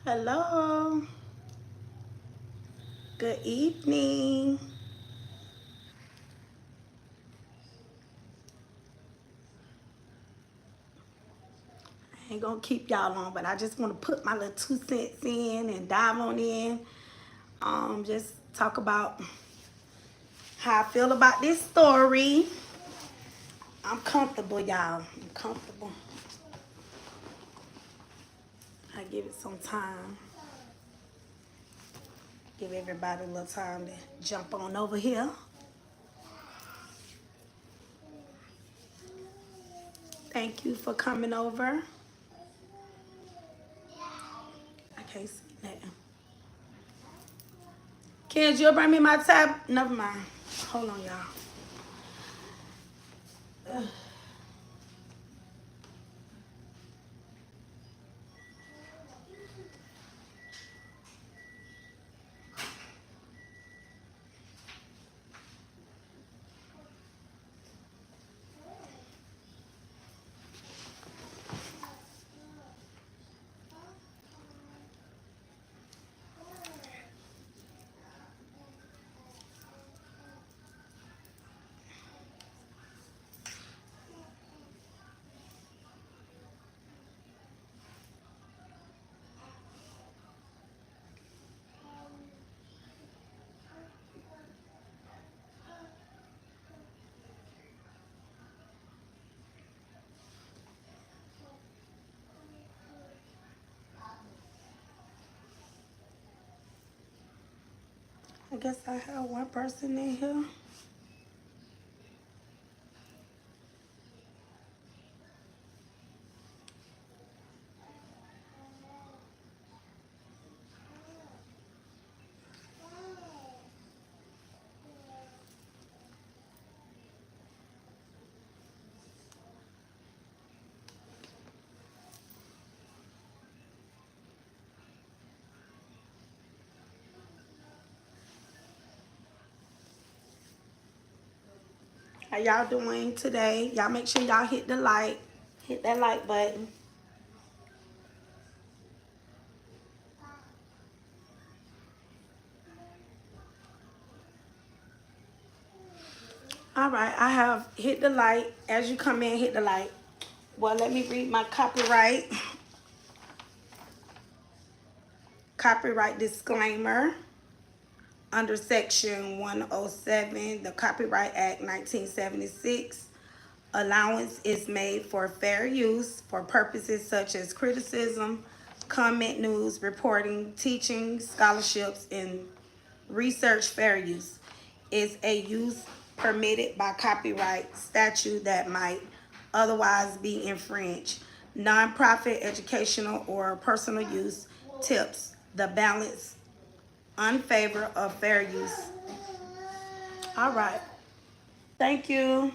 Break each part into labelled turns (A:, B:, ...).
A: Hello. Good evening. I ain't gonna keep y'all long, but I just want to put my little 2 cents in and dive on in. Just talk about how I feel about this story. I'm comfortable, y'all. I'm comfortable. I give it some time. Give everybody a little time to jump on over here. Thank you for coming over. I can't see nothing. Kids, you'll bring me my tab? Never mind. Hold on, y'all. I guess I have one person in here. How y'all doing today? Y'all make sure y'all hit the like. Hit that like button. All right, I have hit the like. As you come in, hit the like. Well, let me read my copyright. Copyright disclaimer. Under Section 107, the Copyright Act 1976, allowance is made for fair use for purposes such as criticism, comment, news, reporting, teaching, scholarships, and research. Fair use is a use permitted by copyright statute that might otherwise be infringed. Nonprofit, educational, or personal use tips the balance in favor of fair use. All right. Thank you.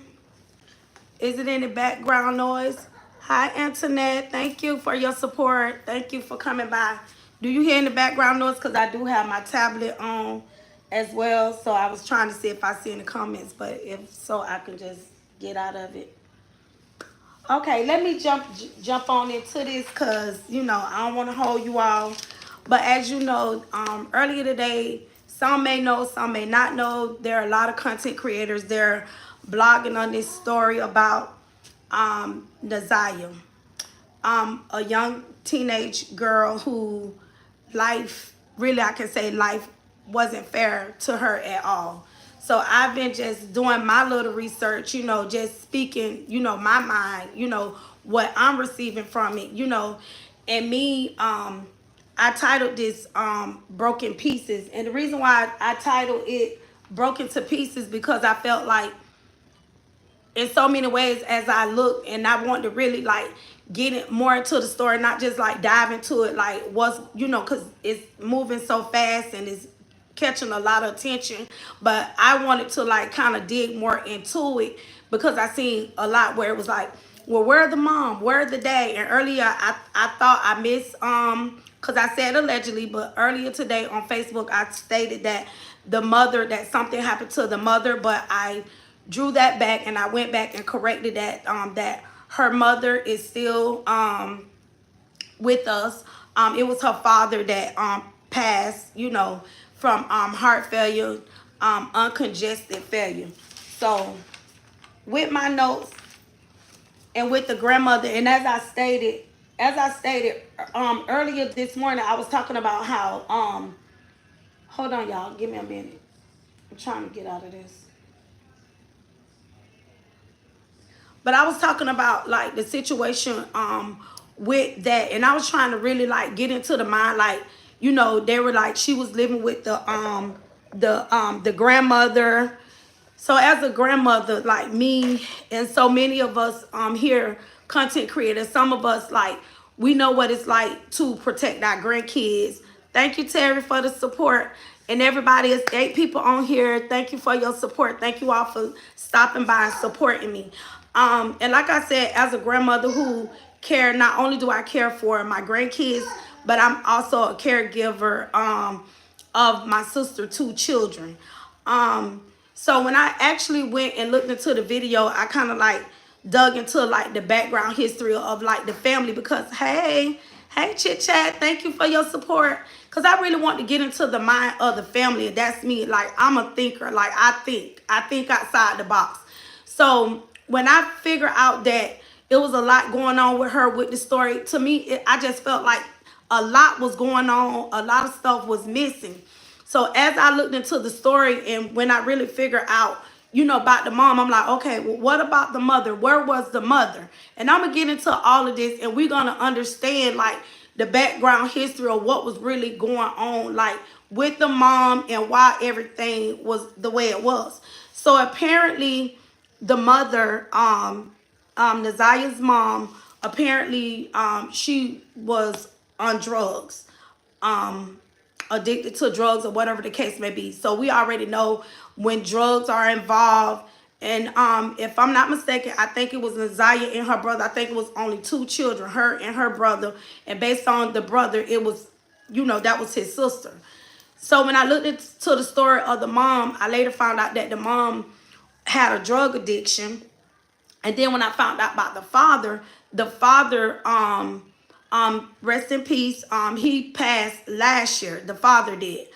A: Is it any background noise? Hi, Antoinette. Thank you for your support. Thank you for coming by. Do you hear any background noise? Because I do have my tablet on as well. So I was trying to see if I see any comments. But if so, I can just get out of it. Okay, let me jump on into this because, I don't want to hold you all. But as you know, earlier today, some may know, some may not know, there are a lot of content creators. They're blogging on this story about Naziah, a young teenage girl who life, really I can say life wasn't fair to her at all. So I've been just doing my little research, just speaking, my mind, what I'm receiving from it, and me, I titled this Broken Pieces. And the reason why I titled it Broken to Pieces because I felt like in so many ways as I look and I want to really like get it more into the story, not just like dive into it like what's, because it's moving so fast and it's catching a lot of attention. But I wanted to like kind of dig more into it because I seen a lot where it was like, well, where the mom, where the dad? And earlier I thought I missed because I said allegedly, but earlier today on Facebook I stated that the mother, that something happened to the mother, but I drew that back and I went back and corrected that that her mother is still with us. It was her father that passed, from heart failure, uncongested failure. So with my notes and with the grandmother, and as I stated earlier this morning, I was talking about how hold on, y'all, give me a minute. I'm trying to get out of this. But I was talking about like the situation with that, and I was trying to really like get into the mind, like, they were like she was living with the grandmother. So as a grandmother, like me and so many of us here, content creators, some of us, like, we know what it's like to protect our grandkids. Thank you, Terry, for the support. And everybody, is 8 people on here. Thank you for your support. Thank you all for stopping by and supporting me. And like I said, as a grandmother who not only do I care for my grandkids, but I'm also a caregiver of my sister 2 children. So when I actually went and looked into the video, I kind of like dug into like the background history of like the family, because hey Chit Chat, thank you for your support. Because I really want to get into the mind of the family. That's me. Like, I'm a thinker. Like, I think outside the box. So when I figure out that it was a lot going on with her with the story, to me, I just felt like a lot was going on. A lot of stuff was missing. So as I looked into the story, and when I really figured out, about the mom, I'm like, okay, well, what about the mother? Where was the mother? And I'm going to get into all of this, and we're going to understand, like, the background history of what was really going on, like, with the mom and why everything was the way it was. So apparently the mother, Naziah's mom, apparently she was on drugs. Addicted to drugs or whatever the case may be. So we already know when drugs are involved. And if I'm not mistaken, I think it was Naziah and her brother. I think it was only 2 children, her and her brother. And based on the brother, it was, that was his sister. So when I looked into the story of the mom, I later found out that the mom had a drug addiction. And then when I found out about the father, rest in peace, he passed last year. The father did.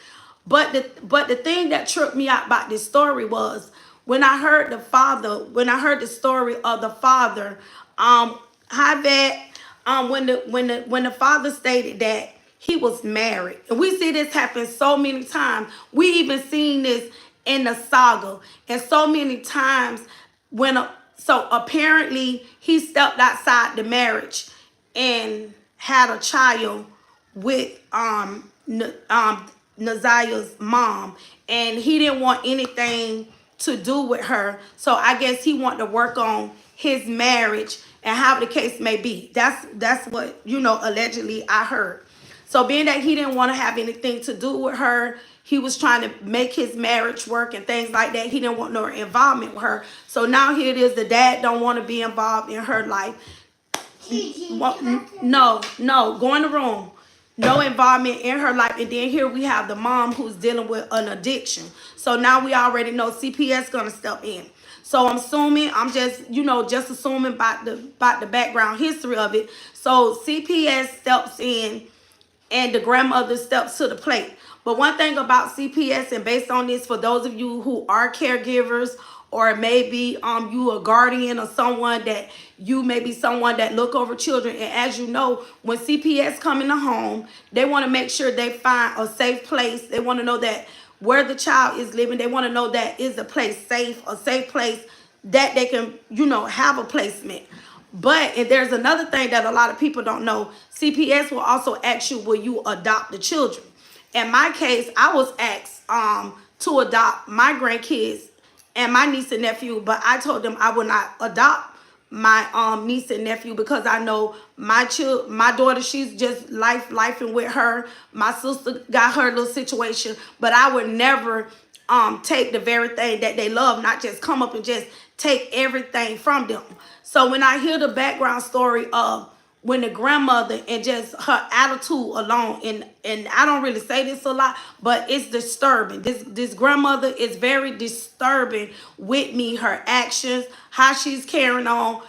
A: But the thing that tripped me out about this story was when I heard the story of the father, how that when the father stated that he was married. And we see this happen so many times. We even seen this in the saga. And so many times so apparently he stepped outside the marriage and had a child with Naziah's mom, and he didn't want anything to do with her. So I guess he wanted to work on his marriage, and however the case may be. That's what, allegedly I heard. So being that he didn't want to have anything to do with her, he was trying to make his marriage work and things like that. He didn't want no involvement with her. So now here it is, the dad don't want to be involved in her life. No, go in the room. No involvement in her life. And then here we have the mom who's dealing with an addiction. So now we already know CPS gonna step in. So I'm just assuming about the background history of it. So CPS steps in and the grandmother steps to the plate. But one thing about CPS, and based on this, for those of you who are caregivers, or maybe you a guardian or someone that look over children, and as you know, when CPS come in the home, they want to make sure they find a safe place. They want to know that where the child is living, they want to know that is the place a safe place that they can, have a placement. But and there's another thing that a lot of people don't know. CPS will also ask you, will you adopt the children? In my case, I was asked to adopt my grandkids and my niece and nephew, but I told them I would not adopt my niece and nephew, because I know my daughter, she's just lifing with her. My sister got her little situation, but I would never take the very thing that they love, not just come up and just take everything from them. So when I hear the background story of when the grandmother and just her attitude alone, and I don't really say this a lot, but it's disturbing. This grandmother is very disturbing with me. Her actions, how she's carrying on,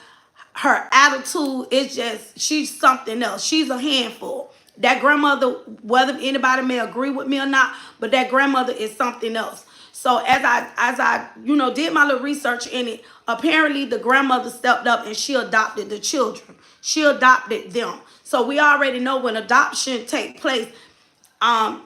A: her attitude is just, she's something else. She's a handful. That grandmother, whether anybody may agree with me or not, but that grandmother is something else. So as I did my little research in it, apparently the grandmother stepped up and she adopted the children. She adopted them. So we already know when adoption take place, the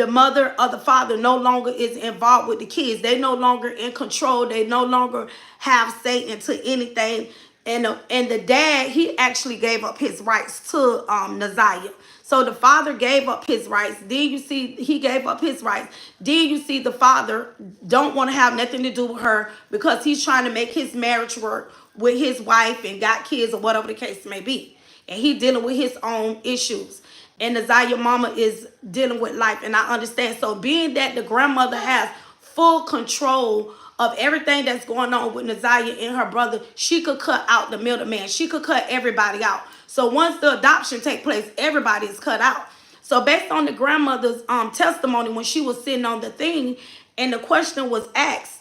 A: mother or the father no longer is involved with the kids. They no longer in control. They no longer have say into anything. And the dad, he actually gave up his rights to Naziah. So the father gave up his rights. Then you see he gave up his rights. Then you see the father don't want to have nothing to do with her because he's trying to make his marriage work with his wife and got kids or whatever the case may be. And he dealing with his own issues. And Naziah mama is dealing with life. And I understand. So being that the grandmother has full control of everything that's going on with Naziah and her brother, she could cut out the middleman. She could cut everybody out. So once the adoption take place, everybody is cut out. So based on the grandmother's testimony when she was sitting on the thing, and the question was asked,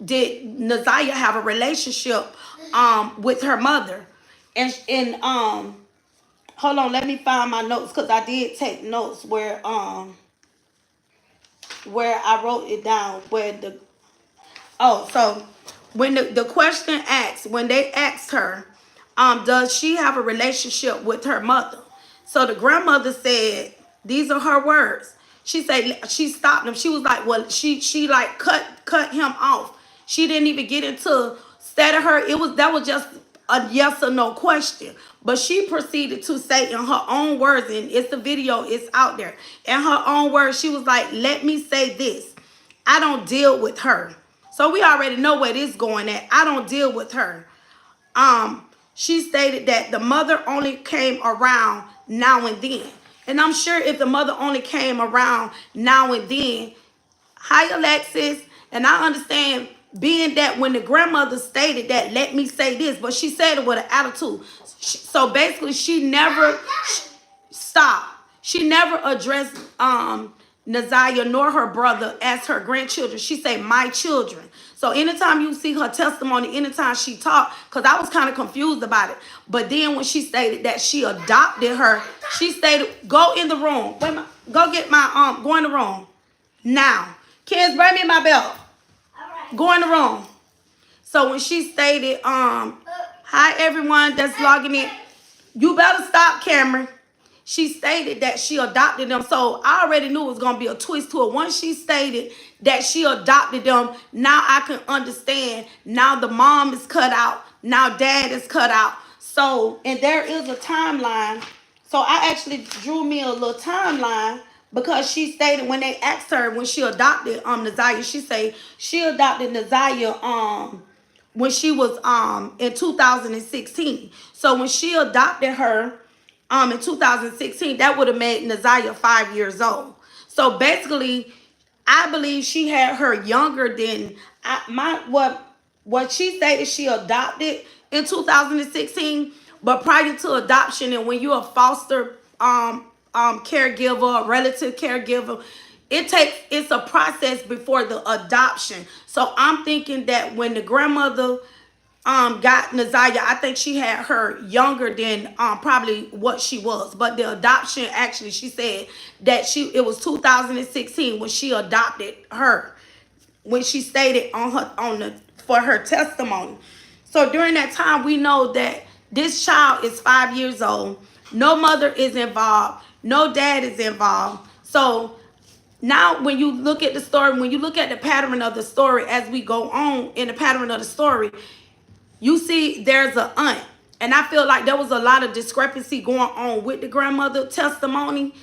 A: did Naziah have a relationship with her mother? And hold on, let me find my notes because I did take notes where I wrote it down so when the question asked, when they asked her, does she have a relationship with her mother? So the grandmother said, these are her words. She said, she stopped him. She was like, well, she like cut him off. She didn't even get into say to her. That was just a yes or no question. But she proceeded to say in her own words, and it's the video, it's out there. In her own words, she was like, let me say this. I don't deal with her. So we already know where this going at. I don't deal with her. She stated that the mother only came around now and then. And I'm sure if the mother only came around now and then, hi Alexis, and I understand being that when the grandmother stated that, let me say this, but she said it with an attitude. So basically she never stopped. She never addressed Naziah nor her brother as her grandchildren. She said, my children. So anytime you see her testimony, anytime she talked, because I was kind of confused about it. But then when she stated that she adopted her, she stated, go in the room. Wait, go get my, go in the room. Now. Kids, bring me my belt. Go in the room. So when she stated, hi everyone that's logging in. You better stop, Cameron. She stated that she adopted them. So I already knew it was going to be a twist to it. Once she stated that she adopted them, now I can understand. Now the mom is cut out. Now dad is cut out. So, and there is a timeline. So I actually drew me a little timeline because she stated when they asked her when she adopted Naziah, she said she adopted Naziah when she was in 2016. So when she adopted her in 2016, that would have made Naziah 5 years old. So basically, I believe she had her younger than what she stated she adopted in 2016. But prior to adoption, and when you're a foster caregiver, a relative caregiver, it's a process before the adoption. So I'm thinking that when the grandmother got Naziah, I think she had her younger than probably what she was. But the adoption, actually, she said that it was 2016 when she adopted her, when she stated for her testimony. So during that time, we know that this child is 5 years old. No mother is involved. No dad is involved. So now when you look at the story, when you look at the pattern of the story as we go on in the pattern of the story, you see there's an aunt. And I feel like there was a lot of discrepancy going on with the grandmother testimony.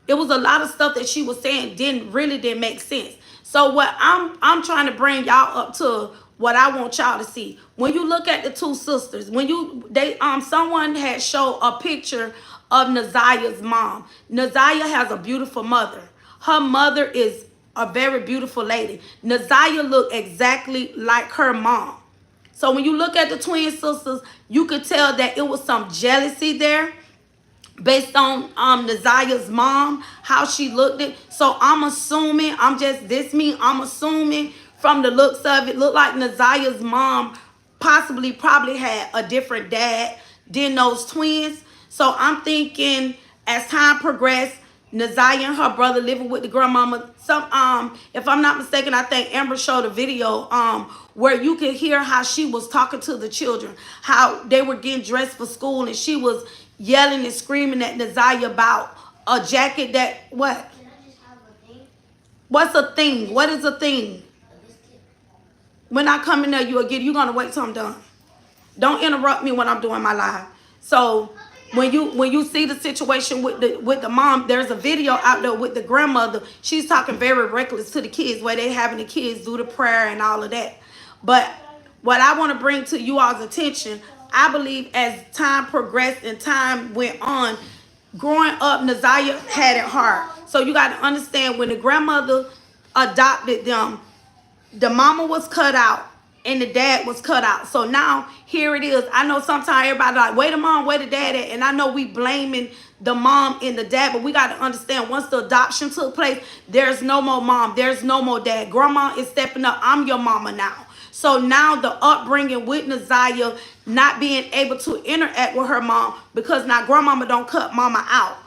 A: It was a lot of stuff that she was saying didn't make sense. So what I'm trying to bring y'all up to what I want y'all to see. When you look at the two sisters, someone had showed a picture of Naziah's mom. Naziah has a beautiful mother. Her mother is a very beautiful lady. Naziah looked exactly like her mom. So when you look at the twin sisters, you could tell that it was some jealousy there based on Naziah's mom, how she looked it. So I'm assuming, I'm assuming from the looks of it, looked like Naziah's mom probably had a different dad than those twins. So I'm thinking as time progressed, Naziah and her brother living with the grandmama. If I'm not mistaken, I think Amber showed a video where you could hear how she was talking to the children, how they were getting dressed for school, and she was yelling and screaming at Naziah about a jacket that what? Can I just have a thing? What's a thing? What is a thing? When I come in there, you're gonna wait till I'm done. Don't interrupt me when I'm doing my live. So when you see the situation with the mom, there's a video out there with the grandmother. She's talking very reckless to the kids, where they having the kids do the prayer and all of that. But what I want to bring to you all's attention, I believe as time progressed and time went on, growing up, Naziah had it hard. So you got to understand, when the grandmother adopted them, the mama was cut out and the dad was cut out. So now here it is. I know sometimes everybody like, wait a mom, where the dad at? And I know we blaming the mom and the dad, but we got to understand, once the adoption took place, there's no more mom, there's no more dad. Grandma is stepping up. I'm your mama now. So now the upbringing with Naziah not being able to interact with her mom, because now grandmama don't cut mama out.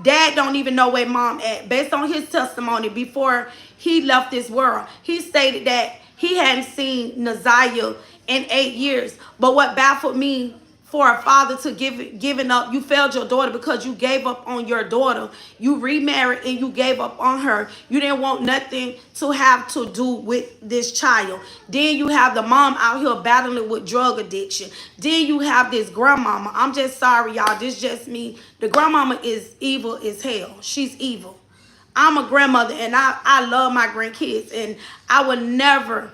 A: Dad don't even know where mom at. Based on his testimony before he left this world, he stated that he hadn't seen Naziah in 8 years. But what baffled me, for a father to giving up, you failed your daughter because you gave up on your daughter. You remarried and you gave up on her. You didn't want nothing to have to do with this child. Then you have the mom out here battling with drug addiction. Then you have this grandmama. I'm just sorry, y'all. This just me. The grandmama is evil as hell. She's evil. I'm a grandmother and I love my grandkids, and I would never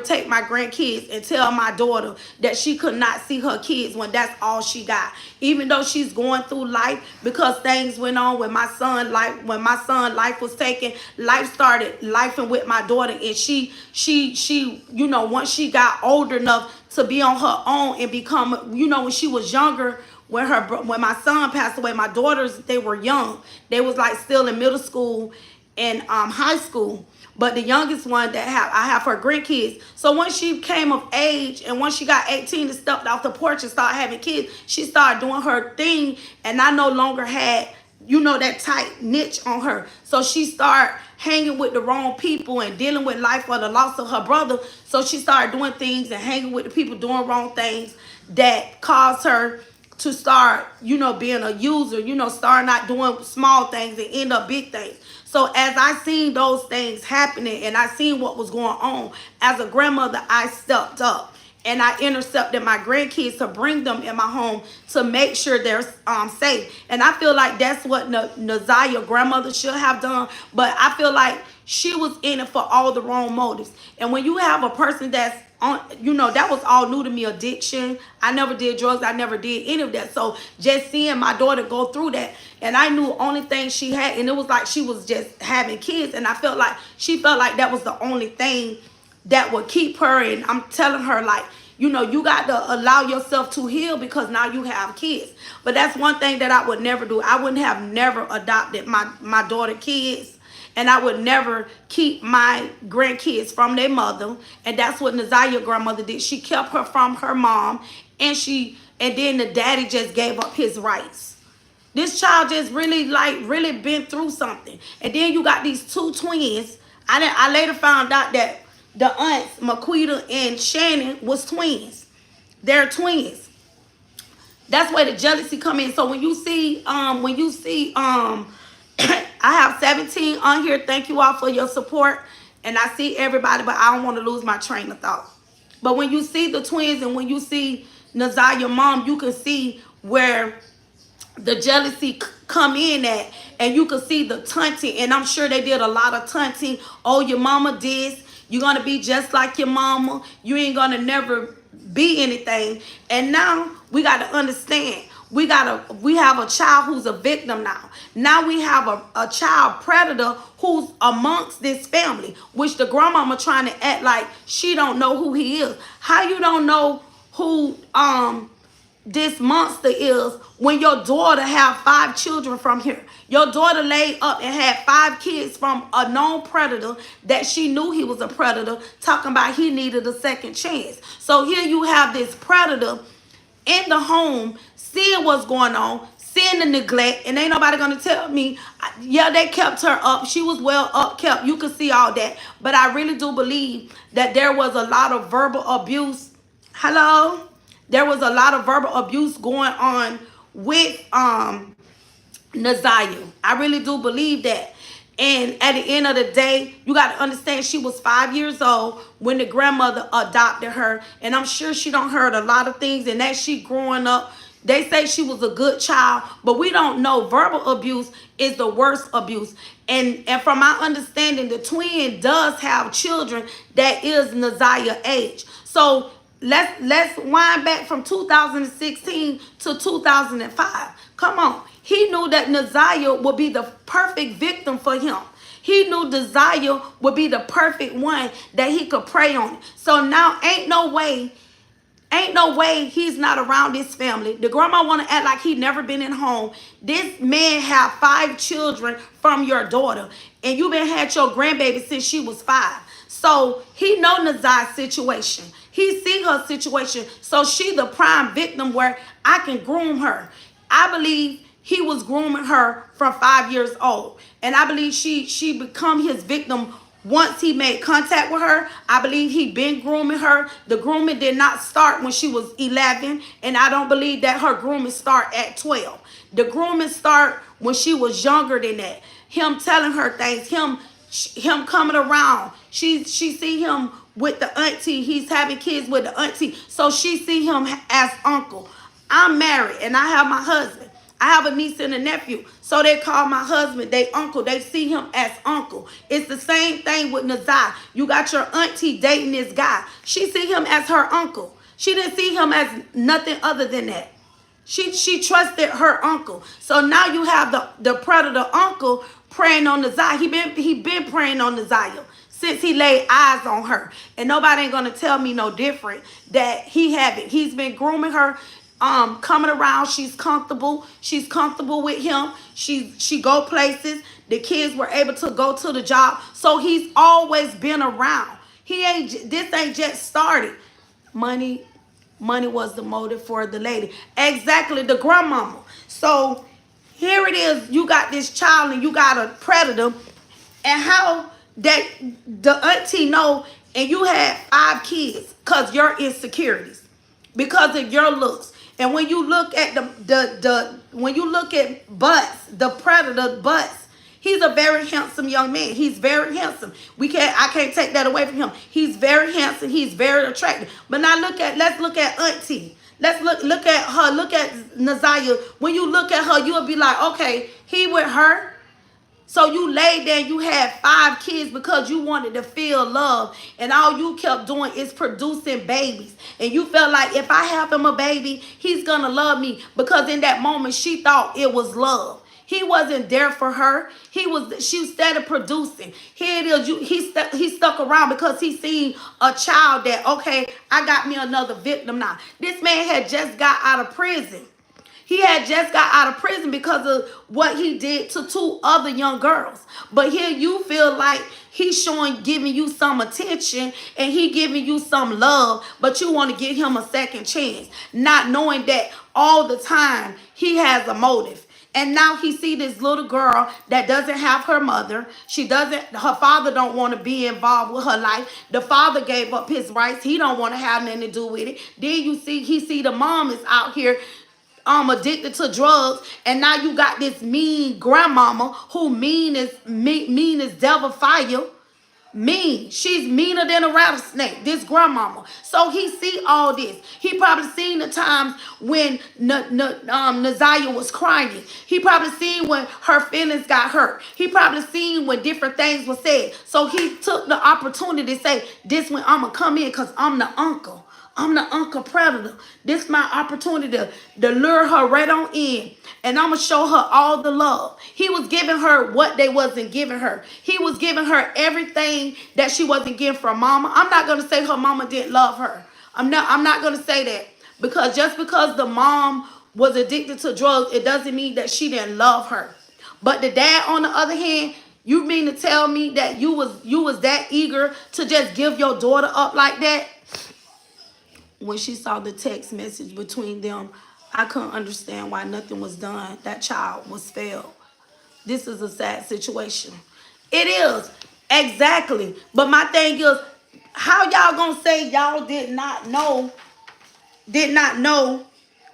A: take my grandkids and tell my daughter that she could not see her kids when that's all she got. Even though she's going through life, because things went on with my son, when my son life was taken, life started lifing with my daughter, and she you know, once she got old enough to be on her own and become, you know, when she was younger, when my son passed away, my daughters, they were young. They was like still in middle school and high school. But the youngest one I have her grandkids. So once she came of age and once she got 18 and stepped off the porch and started having kids, she started doing her thing, and I no longer had, you know, that tight niche on her. So she started hanging with the wrong people and dealing with life for the loss of her brother. So she started doing things and hanging with the people doing wrong things that caused her to start, you know, being a user, you know, start not doing small things and end up big things. So as I seen those things happening and I seen what was going on, as a grandmother, I stepped up and I intercepted my grandkids to bring them in my home to make sure they're safe. And I feel like that's what Naziah grandmother should have done. But I feel like she was in it for all the wrong motives. And when you have a person that's on, you know, that was all new to me, addiction. I never did drugs. I never did any of that. So just seeing my daughter go through that, and I knew only thing she had, and it was like she was just having kids, and I felt like she felt like that was the only thing that would keep her. And I'm telling her, like, you know, you got to allow yourself to heal because now you have kids. But that's one thing that I would never do. I wouldn't have never adopted my daughter kids. And I would never keep my grandkids from their mother. And that's what Naziah's grandmother did. She kept her from her mom. And then the daddy just gave up his rights. This child just really been through something. And then you got these two twins. I later found out that the aunts, Marquita and Shannon, was twins. They're twins. That's where the jealousy come in. So when you see I have 17 on here. Thank you all for your support. And I see everybody, but I don't want to lose my train of thought. But when you see the twins and when you see Naziah's mom, you can see where the jealousy come in at. And you can see the taunting. And I'm sure they did a lot of taunting. Oh, your mama did. You're going to be just like your mama. You ain't going to never be anything. And now we got to understand. We have a child who's a victim now. Now we have a child predator who's amongst this family, which the grandmama trying to act like she don't know who he is. How you don't know who this monster is when your daughter have 5 children from here? Your daughter laid up and had 5 kids from a known predator that she knew he was a predator, talking about he needed a second chance. So here you have this predator in the home seeing what's going on, seeing the neglect, and ain't nobody gonna tell me. Yeah, they kept her up. She was well up kept. You could see all that, but I really do believe that there was a lot of verbal abuse. Hello, there was a lot of verbal abuse going on with Naziah. I really do believe that. And at the end of the day, you got to understand she was 5 years old when the grandmother adopted her. And I'm sure she don't heard a lot of things. And as she growing up, they say she was a good child, but we don't know. Verbal abuse is the worst abuse. And from my understanding, the twin does have children that is Naziah age. So let's wind back from 2016 to 2005. Come on. He knew that Naziah would be the perfect victim for him. He knew Desire would be the perfect one that he could prey on. So now ain't no way he's not around this family. The grandma want to act like he never been in home. This man have 5 children from your daughter, and you been had your grandbaby since she was 5. So he know Naziah's situation. He see her situation. So she the prime victim where I can groom her. I believe he was grooming her from 5 years old. And I believe she become his victim once he made contact with her. I believe he been grooming her. The grooming did not start when she was 11. And I don't believe that her grooming start at 12. The grooming start when she was younger than that. Him telling her things. Him coming around. She see him with the auntie. He's having kids with the auntie. So she see him as uncle. I'm married and I have my husband. I have a niece and a nephew. So they call my husband they uncle. They see him as uncle. It's the same thing with Naziah. You got your auntie dating this guy. She see him as her uncle. She didn't see him as nothing other than that. She trusted her uncle. So now you have the predator uncle preying on Naziah. He been preying on Naziah since he laid eyes on her. And nobody ain't gonna tell me no different that he haven't. He's been grooming her, coming around. She's comfortable. She's comfortable with him. She go places. The kids were able to go to the job. So he's always been around. This ain't just started. Money was the motive for the lady. Exactly, the grandmama. So here it is. You got this child and you got a predator. And how that the auntie know, and you had 5 kids because your insecurities, because of your looks. And when you look at when you look at Butts, the predator Butts, he's a very handsome young man. He's very handsome. I can't take that away from him. He's very handsome. He's very attractive. But now let's look at auntie. Let's look at her. Look at Naziah. When you look at her, you'll be like, okay, he with her. So you laid there, you had 5 kids because you wanted to feel love. And all you kept doing is producing babies. And you felt like if I have him a baby, he's going to love me. Because in that moment, she thought it was love. He wasn't there for her. She started producing. Here it is. He stuck around because he seen a child that, okay, I got me another victim now. This man had just got out of prison. He had just got out of prison because of what he did to 2 other young girls. But here you feel like he's giving you some attention and he giving you some love, but you want to give him a second chance, not knowing that all the time he has a motive. And now he see this little girl that doesn't have her mother. Her father don't want to be involved with her life. The father gave up his rights. He don't want to have nothing to do with it. Then he see the mom is out here addicted to drugs, and now you got this mean grandmama who mean as devil fire. Mean. She's meaner than a rattlesnake, this grandmama. So he see all this. He probably seen the times when Naziah was crying. He probably seen when her feelings got hurt. He probably seen when different things were said. So he took the opportunity to say, this when I'm going to come in because I'm the uncle. I'm the uncle predator. This is my opportunity to lure her right on in. And I'm going to show her all the love. He was giving her what they wasn't giving her. He was giving her everything that she wasn't getting from mama. I'm not going to say her mama didn't love her. I'm not going to say that. Because just because the mom was addicted to drugs, it doesn't mean that she didn't love her. But the dad, on the other hand, you mean to tell me that you was that eager to just give your daughter up like that? When she saw the text message between them, I couldn't understand why nothing was done. That child was failed. This is a sad situation. It is. Exactly. But my thing is, how y'all gonna say y'all did not know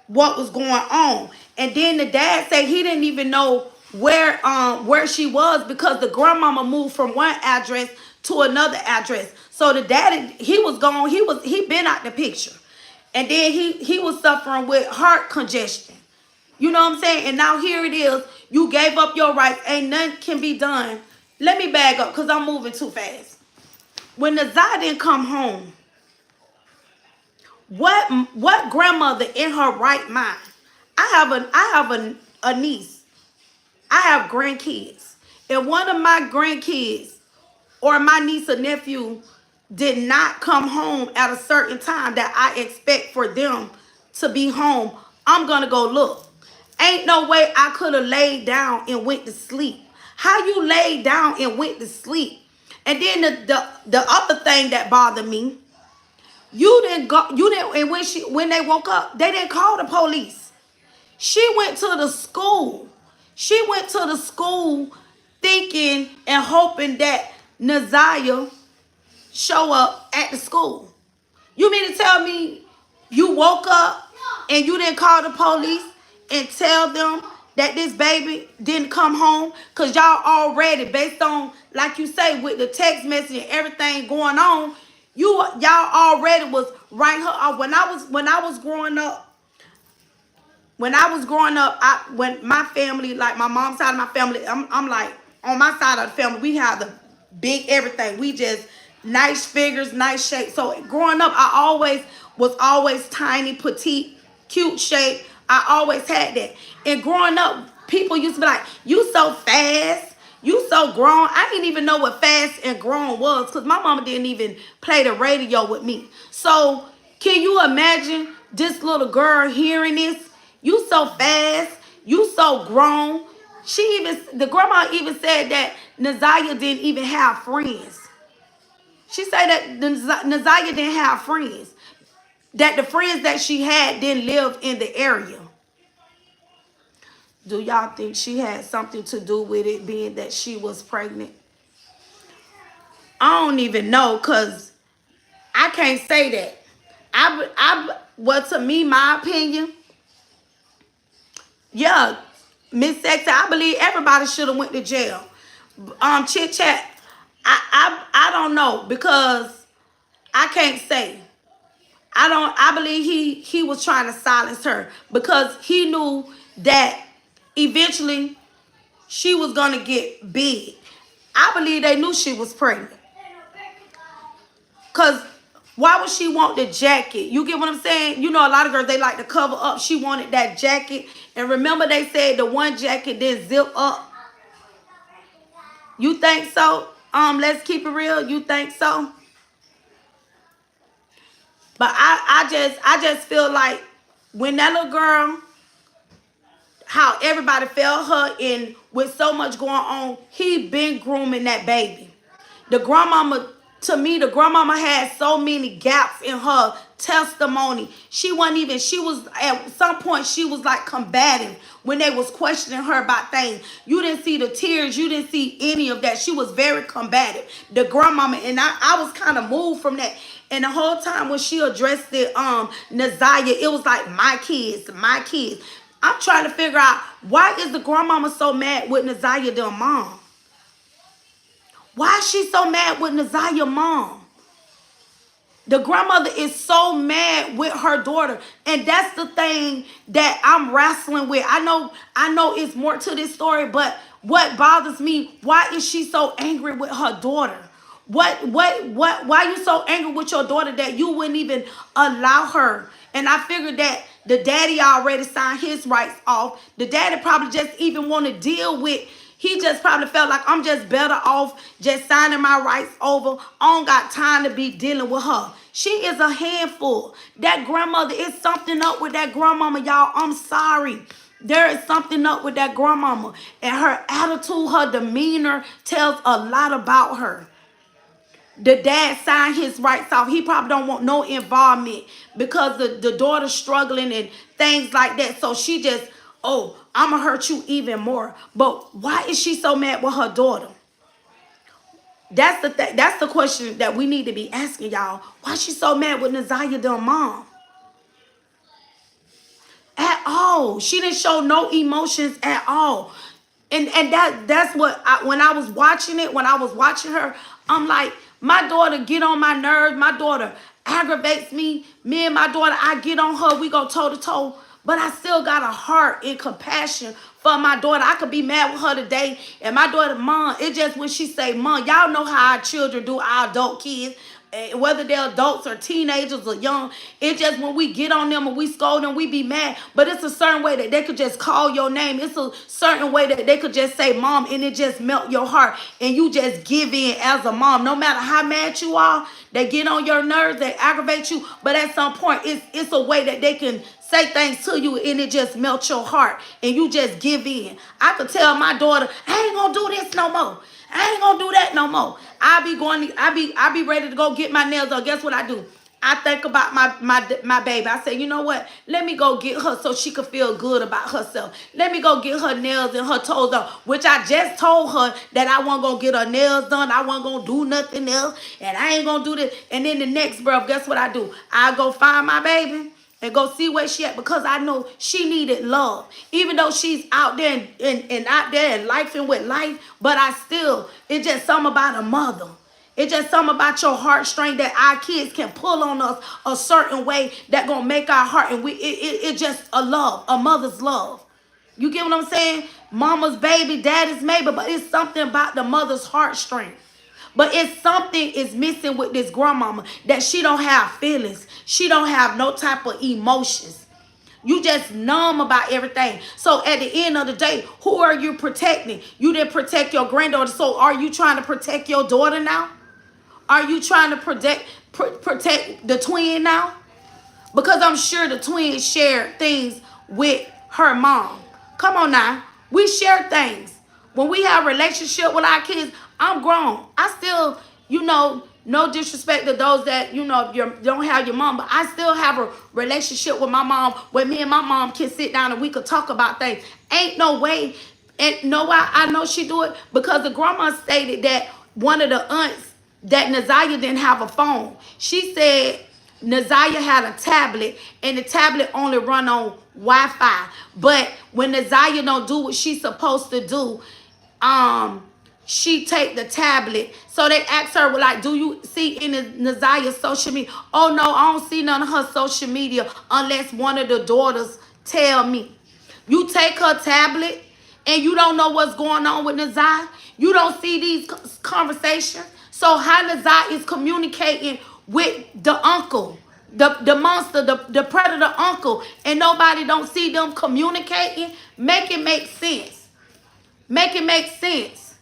A: what was going on? And then the dad said he didn't even know where she was because the grandmama moved from one address to another address. So the daddy, he was gone. He been out the picture. And then he was suffering with heart congestion. You know what I'm saying? And now here it is. You gave up your rights. Ain't nothing can be done. Let me bag up because I'm moving too fast. When Nazai didn't come home, what grandmother in her right mind? I have a niece. I have grandkids. And one of my grandkids or my niece or nephew did not come home at a certain time that I expect for them to be home, I'm gonna go look. Ain't no way I could have laid down and went to sleep. How you laid down and went to sleep? And then the other thing that bothered me, and when they woke up, they didn't call the police. She went to the school. She went to the school thinking and hoping that Naziah show up at the school. You mean to tell me you woke up and you didn't call the police and tell them that this baby didn't come home? Because y'all already, based on, like you say, with the text message and everything going on, y'all already was writing her off. When I was growing up, when my family, like my mom's side of my family, I'm like, on my side of the family, we have the big everything. We just nice figures, nice shape. So growing up, I was always tiny, petite, cute shape. I always had that. And growing up, people used to be like, you so fast. You so grown. I didn't even know what fast and grown was because my mama didn't even play the radio with me. So can you imagine this little girl hearing this? You so fast. You so grown. The grandma even said that Naziah didn't even have friends. She said that Naziah didn't have friends. That the friends that she had didn't live in the area. Do y'all think she had something to do with it being that she was pregnant? I don't even know because I can't say that. Well, to me, my opinion, yeah, Miss Sexy, I believe everybody should have went to jail. Chit Chat, I don't know because I can't say. I believe he was trying to silence her because he knew that eventually she was gonna get big. I believe they knew she was pregnant. Cause why would she want the jacket? You get what I'm saying? You know, a lot of girls, they like to cover up. She wanted that jacket. And remember they said the one jacket didn't zip up. You think so? Let's keep it real. You think so? But I just feel like when that little girl, how everybody felt her in with so much going on, he been grooming that baby. The grandmama, to me, the grandmama had so many gaps in her testimony. She was, at some point, she was like combative when they was questioning her about things. You didn't see the tears. You didn't see any of that. She was very combative, the grandmama. And I was kind of moved from that. And the whole time when she addressed it, Naziah, it was like, my kids, my kids. I'm trying to figure out, why is the grandmama so mad with Naziah, their mom? Why is she so mad with Naziah's mom? The grandmother is so mad with her daughter. And that's the thing that I'm wrestling with. I know it's more to this story, but what bothers me, why is she so angry with her daughter? Why are you so angry with your daughter that you wouldn't even allow her? And I figured that the daddy already signed his rights off. The daddy probably just even want to deal with. He just probably felt like, I'm just better off just signing my rights over. I don't got time to be dealing with her. She is a handful. That grandmother, is something up with that grandmama, y'all. I'm sorry. There is something up with that grandmama. And her attitude, her demeanor tells a lot about her. the dad signed his rights off. He probably don't want no involvement because the daughter's struggling and things like that. So she just, oh, I'm going to hurt you even more. But why is she so mad with her daughter? That's the that's the question that we need to be asking y'all. Why she so mad with Naziah, their mom? At all. She didn't show no emotions at all. And that's what when I was watching it, when I was watching her, I'm like, my daughter get on my nerves. My daughter aggravates me. Me and my daughter, I get on her. We go toe to toe. But I still got a heart and compassion for my daughter. I could be mad with her today. And my daughter, mom, it just when she say, mom, y'all know how our children do, our adult kids. Whether they're adults or teenagers or young, it's just when we get on them and we scold them, we be mad. But it's a certain way that they could just call your name. It's a certain way that they could just say mom, and it just melt your heart. And you just give in as a mom. No matter how mad you are, they get on your nerves, they aggravate you. But at some point, it's a way that they can say things to you and it just melts your heart. And you just give in. I could tell my daughter, I ain't gonna do this no more. I ain't gonna do that no more. I be ready to go get my nails done. Guess what I do? I think about my baby. I say, you know what? Let me go get her so she could feel good about herself. Let me go get her nails and her toes done, which I just told her that I wasn't gonna get her nails done. I wasn't gonna do nothing else, and I ain't gonna do this. And then the next breath, guess what I do? I go find my baby and go see where she at, because I know she needed love. Even though she's out there and out there and life and with life, but it's just something about a mother. It's just something about your heartstring that our kids can pull on us a certain way that gonna make our heart, and it's just a love, a mother's love. You get what I'm saying? Mama's baby, daddy's maybe, but it's something about the mother's heartstring. But it's something is missing with this grandmama, that she don't have feelings. She don't have no type of emotions. You just numb about everything. So at the end of the day, who are you protecting? You didn't protect your granddaughter. So are you trying to protect your daughter now? Are you trying to protect the twin now? Because I'm sure the twin shared things with her mom. Come on now. We share things. When we have a relationship with our kids, I'm grown. I still, no disrespect to those that, don't have your mom, but I still have a relationship with my mom where me and my mom can sit down and we could talk about things. Ain't no way. And know why I know she do it? Because the grandma stated that one of the aunts, that Naziah didn't have a phone. She said Naziah had a tablet, and the tablet only run on Wi-Fi. But when Naziah don't do what she's supposed to do, she take the tablet. So they asked her, well, like, do you see any Naziah's social media? Oh, no, I don't see none of her social media unless one of the daughters tell me. You take her tablet and you don't know what's going on with Naziah. You don't see these conversations. So how Naziah is communicating with the uncle, the monster, the predator uncle, and nobody don't see them communicating? Make it make sense. Make it make sense.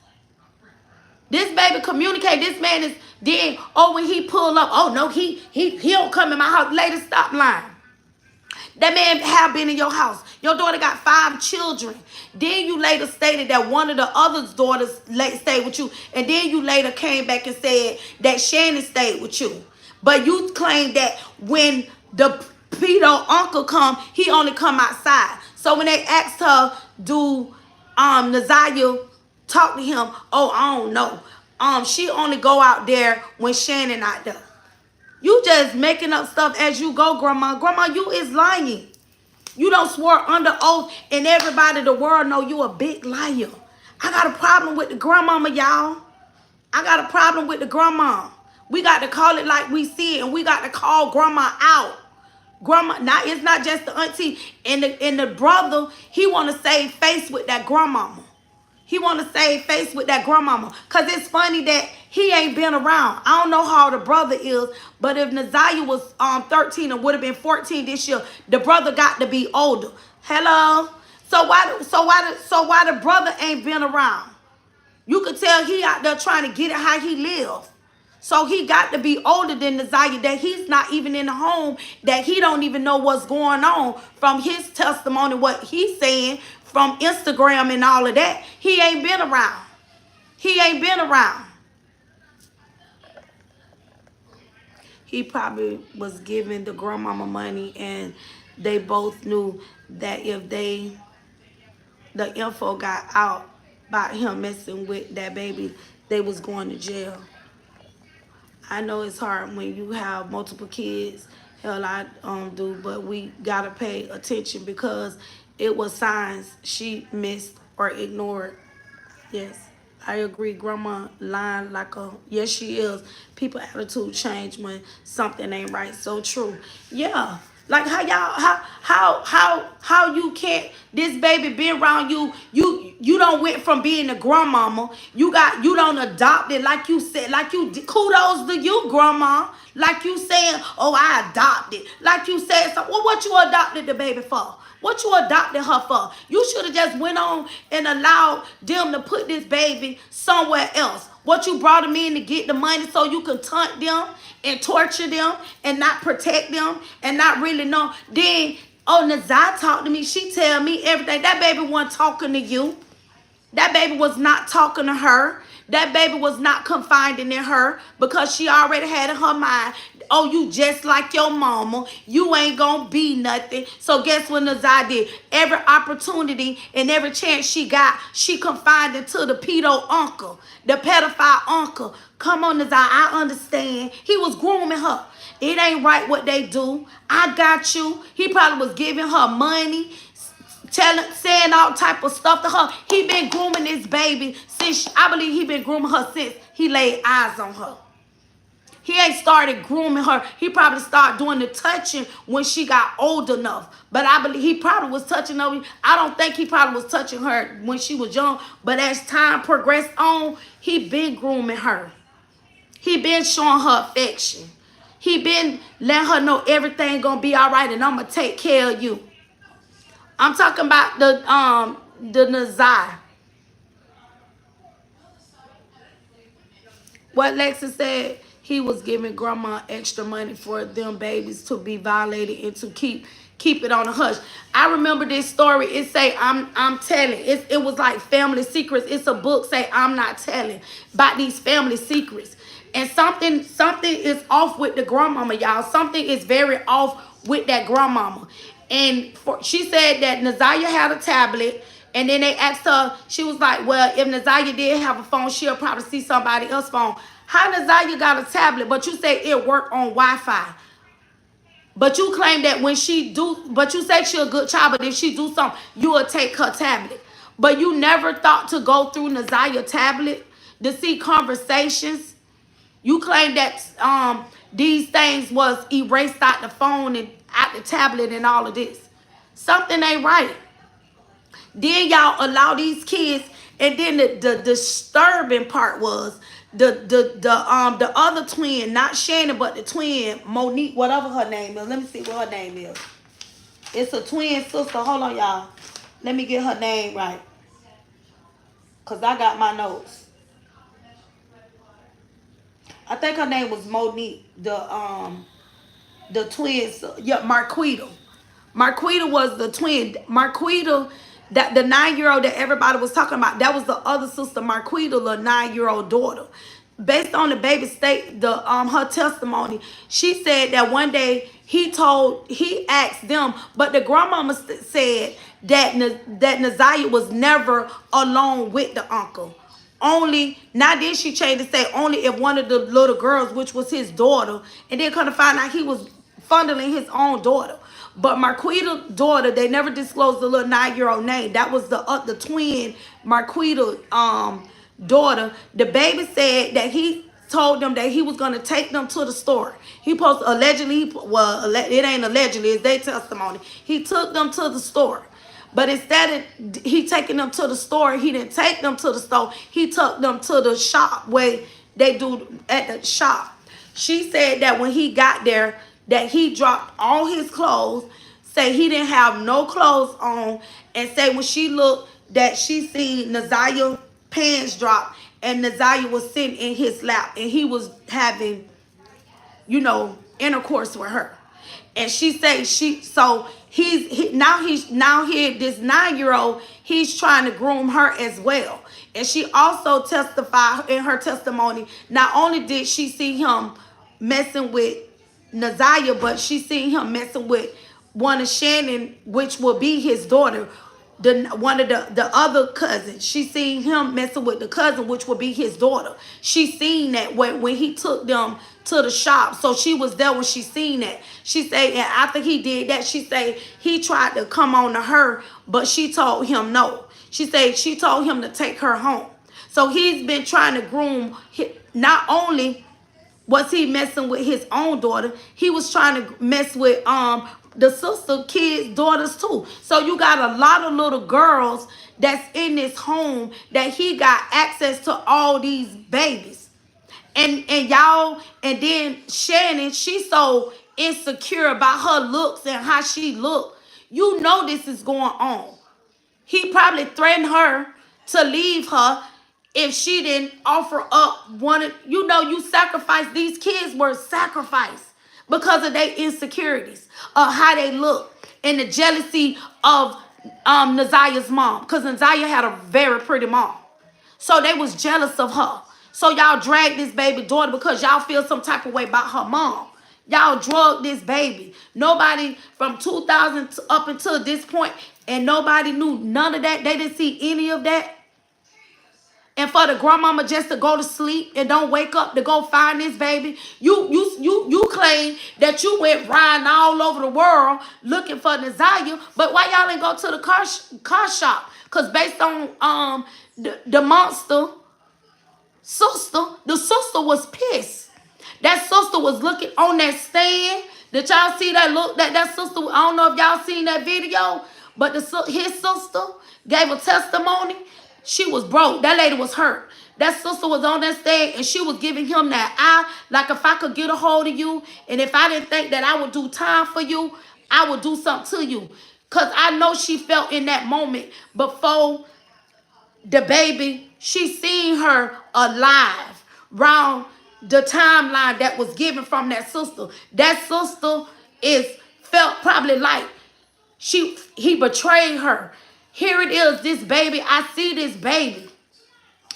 A: This baby communicate. This man is then, when he pull up, oh no, he don't come in my house. Lady, stop lying. That man have been in your house. Your daughter got 5 children. Then you later stated that one of the other daughters stayed with you. And then you later came back and said that Shannon stayed with you. But you claimed that when the pedo uncle come, he only come outside. So when they asked her, do Naziah talk to him? Oh, I don't know. She only go out there when Shannon not there. You just making up stuff as you go, Grandma. Grandma, you is lying. You don't swear under oath, and everybody in the world know you a big liar. I got a problem with the grandmama, y'all. I got a problem with the grandma. We got to call it like we see it, and we got to call grandma out. Grandma, now it's not just the auntie and the brother. He want to save face with that grandmama. He want to save face with that grandmama. Because it's funny that he ain't been around. I don't know how the brother is, but if Naziah was 13 or would have been 14 this year, the brother got to be older. Hello? So why the brother ain't been around? You could tell he out there trying to get it how he live. So he got to be older than Naziah, that he's not even in the home, that he don't even know what's going on from his testimony, what he's saying from Instagram and all of that. He ain't been around. He ain't been around. he probably was giving the grandmama money, and they both knew that if the info got out about him messing with that baby, they was going to jail. I know it's hard when you have multiple kids. Hell, I do, but we gotta pay attention because it was signs she missed or ignored. Yes, I agree. Grandma lying like a yes, she is. People attitude change when something ain't right. So true. Yeah. Like how y'all how you can't this baby been around you don't went from being a grandmama you don't adopt it like you said like kudos to you grandma like you saying oh I adopted like you said so well what you adopted the baby for what you adopted her for? You should have just went on and allowed them to put this baby somewhere else. What you brought them in to get the money so you can taunt them and torture them and not protect them and not really know. Then, oh, Nazai talked to me. She tell me everything. That baby wasn't talking to you. That baby was not talking to her. That baby was not confiding in her because she already had in her mind, oh, you just like your mama. You ain't gonna be nothing. So guess what Nazai did? Every opportunity and every chance she got, she confided to the pedo uncle, the pedophile uncle. Come on, Nazai, I understand. He was grooming her. It ain't right what they do. I got you. He probably was giving her money, saying all type of stuff to her. He been grooming this baby since, I believe he been grooming her since he laid eyes on her. He ain't started grooming her. He probably started doing the touching when she got old enough. But I believe he probably was touching her. I don't think he probably was touching her when she was young. But as time progressed on, he been grooming her. He been showing her affection. He been letting her know everything gonna be all right and I'm gonna take care of you. I'm talking about the Nazai. What Lexus said, he was giving grandma extra money for them babies to be violated and to keep it on the hush. I remember this story. It say I'm telling. It was like family secrets. It's a book say I'm not telling about these family secrets. And something is off with the grandmama, y'all. Something is very off with that grandmama. And she said that Nazaya had a tablet. And then they asked her, she was like, well, if Nazaya did have a phone, she'll probably see somebody else's phone. How Nazaya got a tablet, but you say it worked on Wi-Fi. But you claim that when she do, but you say she a good child, but if she do something, you will take her tablet. But you never thought to go through Nazaya's tablet to see conversations. You claim that these things was erased out the phone and out the tablet and all of this. Something ain't right. Then y'all allow these kids, and then the disturbing part was the other twin, not Shannon, but the twin, Monique, whatever her name is. Let me see what her name is. It's a twin sister. Hold on, y'all. Let me get her name right. Cause I got my notes. I think her name was Monique, the twin, yeah, Marquita. Marquita was the twin. Marquita, that the 9-year-old that everybody was talking about, that was the other sister, Marquita, the 9-year-old daughter. Based on the baby state, her testimony, she said that one day he asked them, but the grandmama said that Nazaya was never alone with the uncle. Only, now then she changed to say only if one of the little girls, which was his daughter, and then kind of find out he was fondling his own daughter. But Marquita's daughter, they never disclosed the little 9-year-old name. That was the twin Marquita daughter. The baby said that he told them that he was going to take them to the store. He posted allegedly, well, it ain't allegedly, it's their testimony. He took them to the store. But instead of he taking them to the store, he didn't take them to the store. He took them to the shop where they do at the shop. She said that when he got there, that he dropped all his clothes, say he didn't have no clothes on, and say when she looked that she seen Nazaya pants drop and Nazaya was sitting in his lap and he was having, intercourse with her. And she said this 9-year-old, he's trying to groom her as well. And she also testified in her testimony, not only did she see him messing with Naziah, but she seen him messing with one of Shannon, which will be his daughter. One of the other cousins, she seen him messing with the cousin, which would be his daughter. She seen that when he took them to the shop. So she was there when she seen that. She said, and after he did that, she said he tried to come on to her, but she told him no. She said she told him to take her home. So he's been trying to groom, not only was he messing with his own daughter, he was trying to mess with the sister kids' daughters too. So you got a lot of little girls that's in this home that he got access to all these babies. And y'all, and then Shannon, she's so insecure about her looks and how she look. You know this is going on. He probably threatened her to leave her if she didn't offer up one. You know, you sacrifice. These kids were sacrificed because of their insecurities, of how they look, and the jealousy of Naziah's mom. Because Naziah had a very pretty mom. So they was jealous of her. So y'all dragged this baby daughter because y'all feel some type of way about her mom. Y'all drugged this baby. Nobody from 2000 up until this point, and nobody knew none of that. They didn't see any of that. And for the grandmama just to go to sleep and don't wake up to go find this baby, you claim that you went riding all over the world looking for Naziah, but why y'all ain't go to the car shop? Because based on the monster sister, the sister was pissed. That sister was looking on that stand. Did y'all see that look? That sister, I don't know if y'all seen that video, but his sister gave a testimony. She was broke. That lady was hurt. That sister was on that stand and she was giving him that eye, like if I could get a hold of you and if I didn't think that I would do time for you, I would do something to you. Because I know she felt in that moment before the baby, she seen her alive round the timeline that was given from that sister. That sister felt probably like he betrayed her. Here it is, this baby. I see this baby.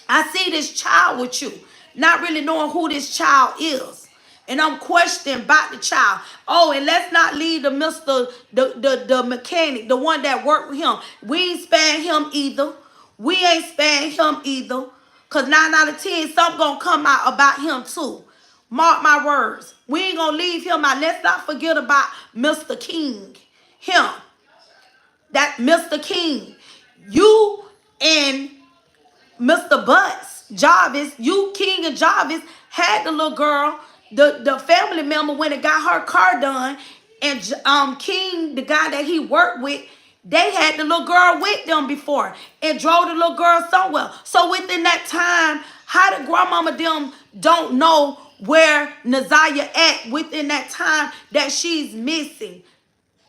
A: I see this child with you, not really knowing who this child is. And I'm questioning about the child. Oh, and let's not leave the the mechanic, the one that worked with him. We ain't sparing him either. We ain't sparing him either. Because 9 out of 10, something going to come out about him too. Mark my words. We ain't going to leave him out. Let's not forget about Mr. King. Him. That Mr. King. You and Mr. Butts, Jarvis, you, King and Jarvis, had the little girl, the family member when it got her car done, and King, the guy that he worked with, they had the little girl with them before and drove the little girl somewhere. So within that time, how the grandmama them don't know where Naziah at within that time that she's missing?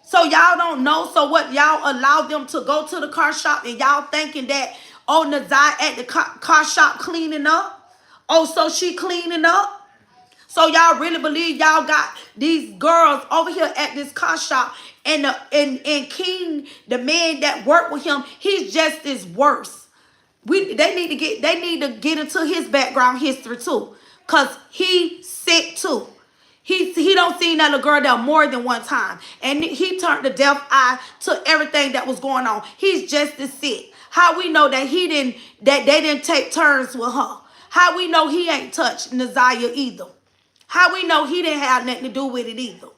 A: So y'all don't know. So what, y'all allow them to go to the car shop and y'all thinking that, oh, Naziah at the car shop cleaning up? Oh, so she cleaning up? So y'all really believe y'all got these girls over here at this car shop and King, the man that worked with him, he's just as worse. They need to get into his background history too. Cause he sick too. He don't see that little girl there more than one time. And he turned the deaf eye to everything that was going on. He's just as sick. How we know that they didn't take turns with her? How we know he ain't touched Naziah either? How we know he didn't have nothing to do with it either?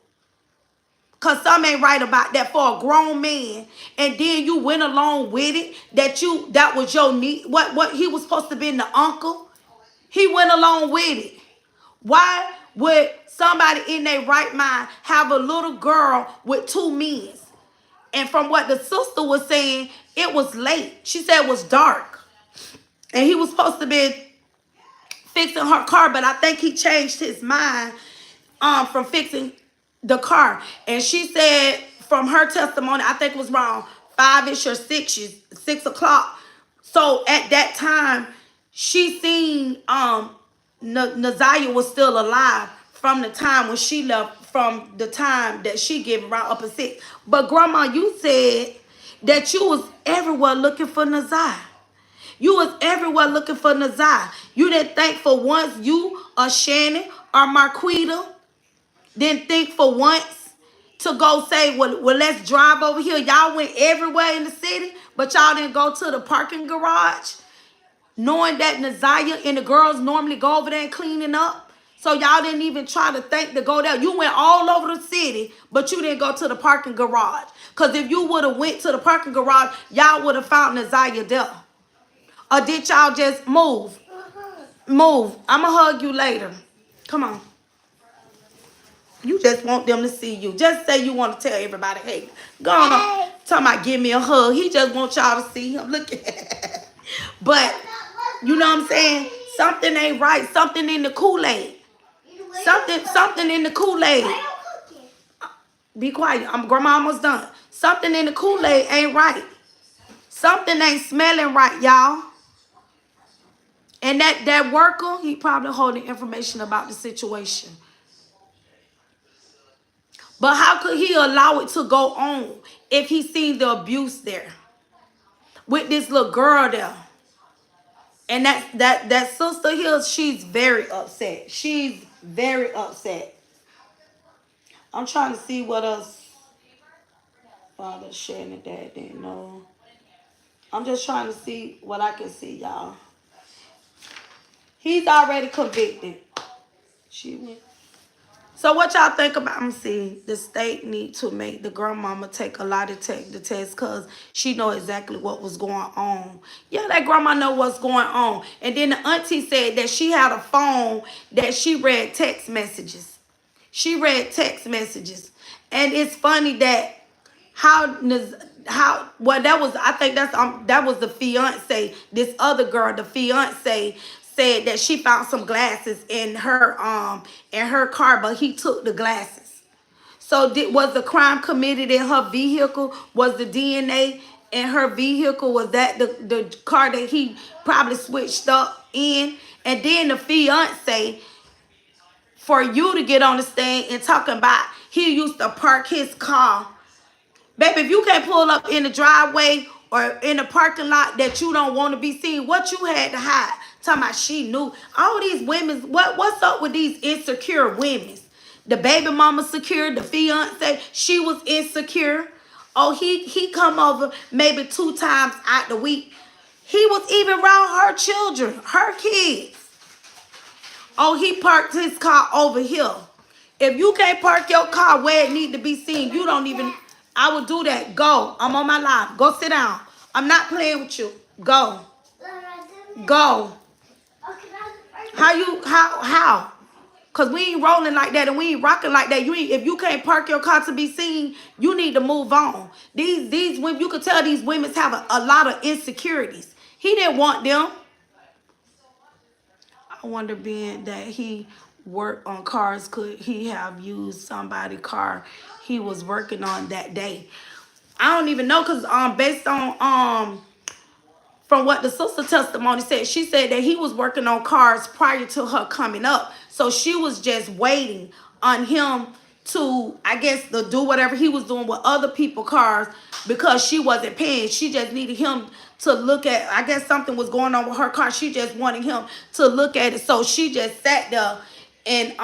A: Because some ain't right about that for a grown man. And then you went along with it. That was your need. What he was supposed to be the uncle. He went along with it. Why would somebody in their right mind have a little girl with 2 men? And from what the sister was saying, it was late. She said it was dark. And he was supposed to be fixing her car, but I think he changed his mind from fixing the car. And she said from her testimony, I think it was around 5-ish or 6 o'clock. So at that time, she seen Naziah was still alive from the time when she left, from the time that she gave around up at 6. But Grandma, you said that you was everywhere looking for Naziah. You was everywhere looking for Naziah. You didn't think for once you or Shannon or Marquita Didn't think for once to go say, well, let's drive over here. Y'all went everywhere in the city, but y'all didn't go to the parking garage, knowing that Naziah and the girls normally go over there and cleaning up. So y'all didn't even try to think to go there. You went all over the city, but you didn't go to the parking garage. Because if you would have went to the parking garage, y'all would have found Naziah there. Or did y'all just move? Move. I'm going to hug you later. Come on. You just want them to see you. Just say you want to tell everybody, hey, go on. Talking about give me a hug. He just wants y'all to see him. Look at it. But, you know what I'm saying? Something ain't right. Something in the Kool-Aid. Something in the Kool-Aid. Be quiet. Grandma almost done. Something in the Kool-Aid ain't right. Something ain't smelling right, y'all. And that worker, he probably holding information about the situation. But how could he allow it to go on if he seen the abuse there with this little girl there? And that sister here, she's very upset. She's very upset. I'm trying to see what else Father Shannon Dad didn't know. I'm just trying to see what I can see, y'all. He's already convicted. She went. So what y'all think about? I'm seeing the state need to make the grandmama take a lie detector test because she know exactly what was going on. Yeah, that grandma know what's going on. And then the auntie said that she had a phone that she read text messages. She read text messages. And it's funny that well, that was, I think that was the fiance. This other girl, the fiance, said that she found some glasses in her car, but he took the glasses. So was the crime committed in her vehicle? Was the DNA in her vehicle? Was that the car that he probably switched up in? And then the fiance, for you to get on the stand and talking about he used to park his car. Baby, if you can't pull up in the driveway or in the parking lot that you don't want to be seen, what you had to hide? Talking about she knew. All these women, what's up with these insecure women? The baby mama secure, the fiance, she was insecure. Oh, he come over maybe 2 times out the week. He was even around her children, her kids. Oh, he parked his car over here. If you can't park your car where it need to be seen, you don't even... I would do that. Go. I'm on my live. Go sit down. I'm not playing with you. Go. Go. How? Because we ain't rolling like that and we ain't rocking like that. If you can't park your car to be seen, you need to move on. These women, you could tell these women have a lot of insecurities. He didn't want them. I wonder, being that he worked on cars, could he have used somebody's car he was working on that day? I don't even know, because based on from what the sister testimony said, she said that he was working on cars prior to her coming up. So she was just waiting on him to, I guess, to do whatever he was doing with other people's cars because she wasn't paying. She just needed him to look at, I guess something was going on with her car. She just wanted him to look at it. So she just sat there and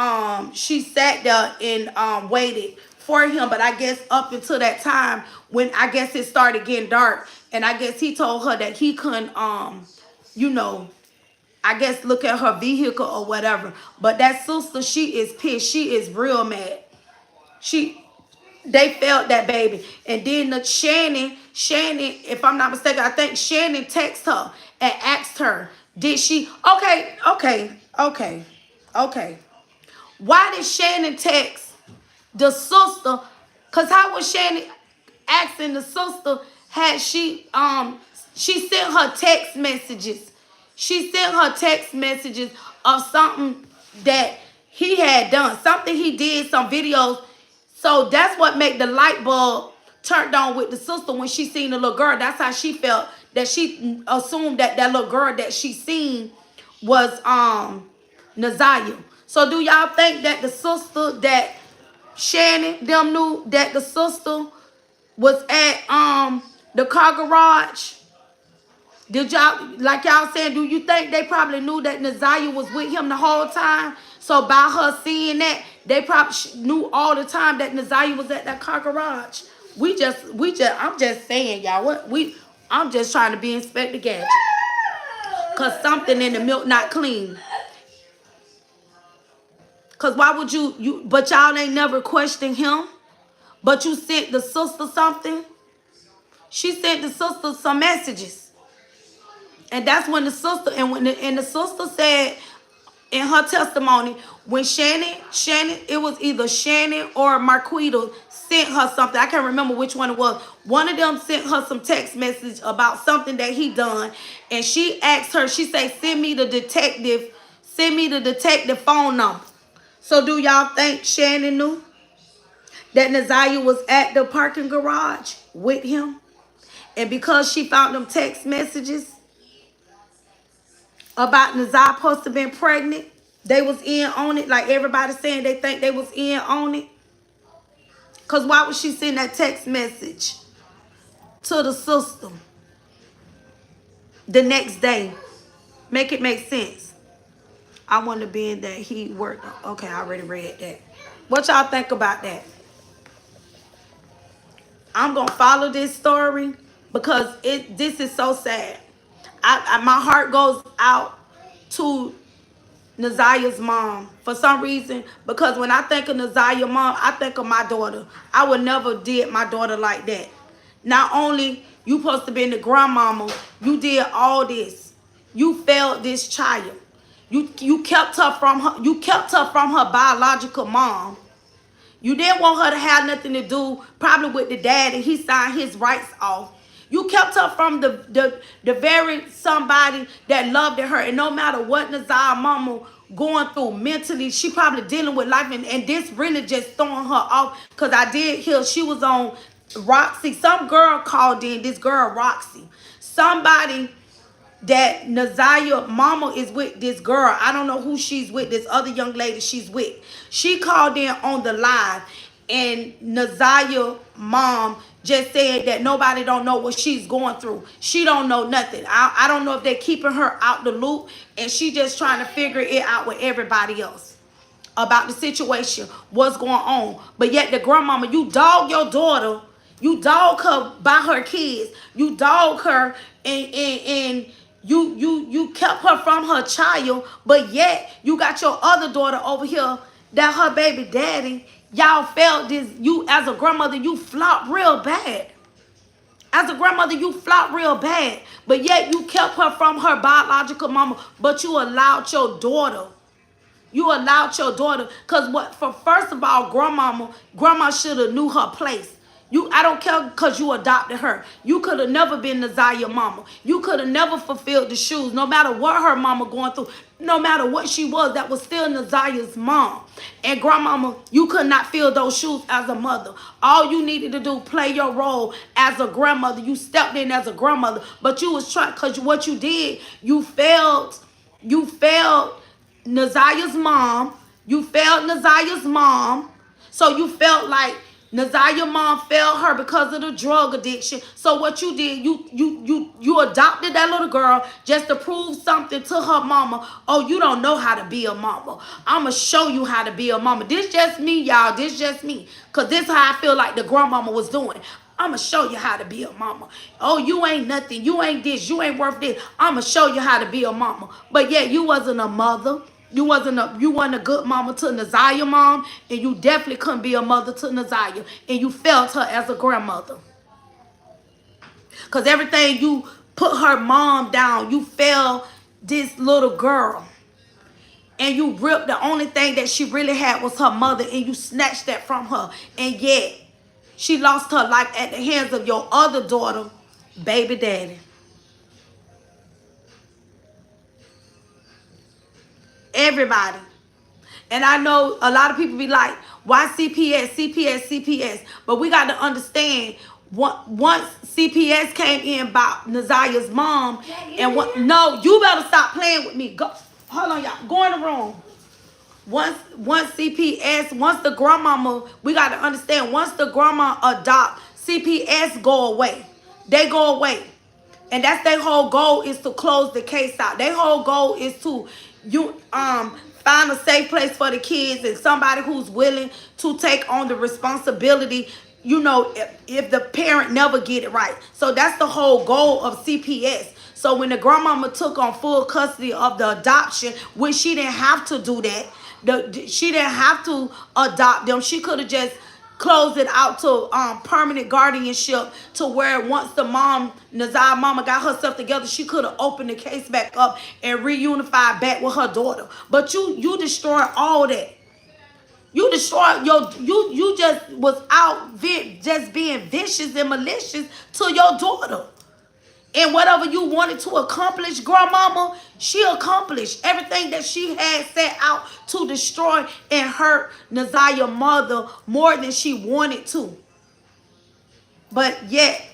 A: waited for him. But I guess up until that time when I guess it started getting dark, and I guess he told her that he couldn't you know, I guess look at her vehicle or whatever. But that sister, she is pissed. She is real mad. They felt that, baby. And then the Shannon, if I'm not mistaken, I think Shannon texted her and asked her, did she, okay. Why did Shannon text the sister? Because how was Shannon asking the sister, had she sent her text messages. She sent her text messages of something that he had done. Something he did, some videos. So that's what made the light bulb turned on with the sister when she seen the little girl. That's how she felt, that she assumed that little girl that she seen was Naziah. So do y'all think that the sister, that Shannon them knew that the sister was at the car garage? Did y'all, like y'all saying, do you think they probably knew that Naziah was with him the whole time? So by her seeing that, they probably knew all the time that Naziah was at that car garage. I'm just saying, y'all, I'm just trying to be Inspector Gadget. Cause something in the milk not clean. Cause why would but y'all ain't never questioned him? But you sent the sister something? She sent the sister some messages. And that's when the sister, and the sister said in her testimony, when Shannon, it was either Shannon or Marquita sent her something. I can't remember which one it was. One of them sent her some text message about something that he done. And she asked her, she said, send me the detective phone number. So do y'all think Shannon knew that Naziah was at the parking garage with him? And because she found them text messages about Naziah supposed to been pregnant, they was in on it. Like everybody saying they think they was in on it. Because why would she send that text message to the sister the next day? Make it make sense. I want to be in that he worked. Okay, I already read that. What y'all think about that? I'm going to follow this story because this is so sad. My heart goes out to Naziah's mom for some reason, because when I think of Naziah's mom, I think of my daughter. I would never did my daughter like that. Not only you supposed to be the grandmama, you did all this. You failed this child. You kept her from her. You kept her from her biological mom. You didn't want her to have nothing to do probably with the dad, and he signed his rights off. You kept her from the very somebody that loved her. And no matter what Naziah's mama going through mentally, she probably dealing with life. And this really just throwing her off. Because I did hear she was on Roxy. Some girl called in, this girl Roxy. Somebody that Naziah mama is with this girl. I don't know who she's with, this other young lady she's with. She called in on the live, and Naziah mom just said that nobody don't know what she's going through. She don't know nothing. I don't know if they're keeping her out the loop, and she just trying to figure it out with everybody else about the situation, what's going on. But yet the grandmama, you dog your daughter, you dog her by her kids, you dog her, and you kept her from her child, but yet you got your other daughter over here that her baby daddy. Y'all felt this. You as a grandmother, you flopped real bad. As a grandmother, you flopped real bad, but yet you kept her from her biological mama, but you allowed your daughter. You allowed your daughter, because what? For first of all, grandma should have knew her place. I don't care because you adopted her. You could have never been Naziah's mama. You could have never fulfilled the shoes. No matter what her mama going through, no matter what she was, that was still Naziah's mom. And grandmama, you could not fill those shoes as a mother. All you needed to do, play your role as a grandmother. You stepped in as a grandmother, but you was trying, because what you did, you failed Naziah's mom. You failed Naziah's mom. So you felt like Naziah's mom failed her because of the drug addiction. So what you did, you adopted that little girl just to prove something to her mama. Oh, you don't know how to be a mama. I'ma show you how to be a mama. This just me, y'all. This just me. Because this is how I feel like the grandmama was doing. I'ma show you how to be a mama. Oh, you ain't nothing. You ain't this. You ain't worth this. I'ma show you how to be a mama. But yeah, you wasn't a mother. You wasn't a good mama to Naziah's mom, and you definitely couldn't be a mother to Naziah, and you failed her as a grandmother. Because everything you put her mom down, you failed this little girl. And you ripped the only thing that she really had was her mother, and you snatched that from her. And yet, she lost her life at the hands of your other daughter, baby daddy. Everybody. And I know a lot of people be like, why CPS? But we got to understand, once CPS came in about Naziah's mom, no, you better stop playing with me. Go, hold on, y'all. Go in the room. Once CPS, once the grandmama, we got to understand, once the grandma adopt, CPS go away. They go away. And that's their whole goal, is to close the case out. Their whole goal is to find a safe place for the kids and somebody who's willing to take on the responsibility, if the parent never get it right. So that's the whole goal of CPS. So when the grandmama took on full custody of the adoption, which she didn't have to do that, she didn't have to adopt them. She could have just closed it out to permanent guardianship, to where once the Naziah mama got herself together, she could have opened the case back up and reunified back with her daughter. But you destroyed all that. You destroyed you just was out just being vicious and malicious to your daughter. And whatever you wanted to accomplish, grandmama, she accomplished everything that she had set out to destroy and hurt Naziah's mother more than she wanted to. But yet,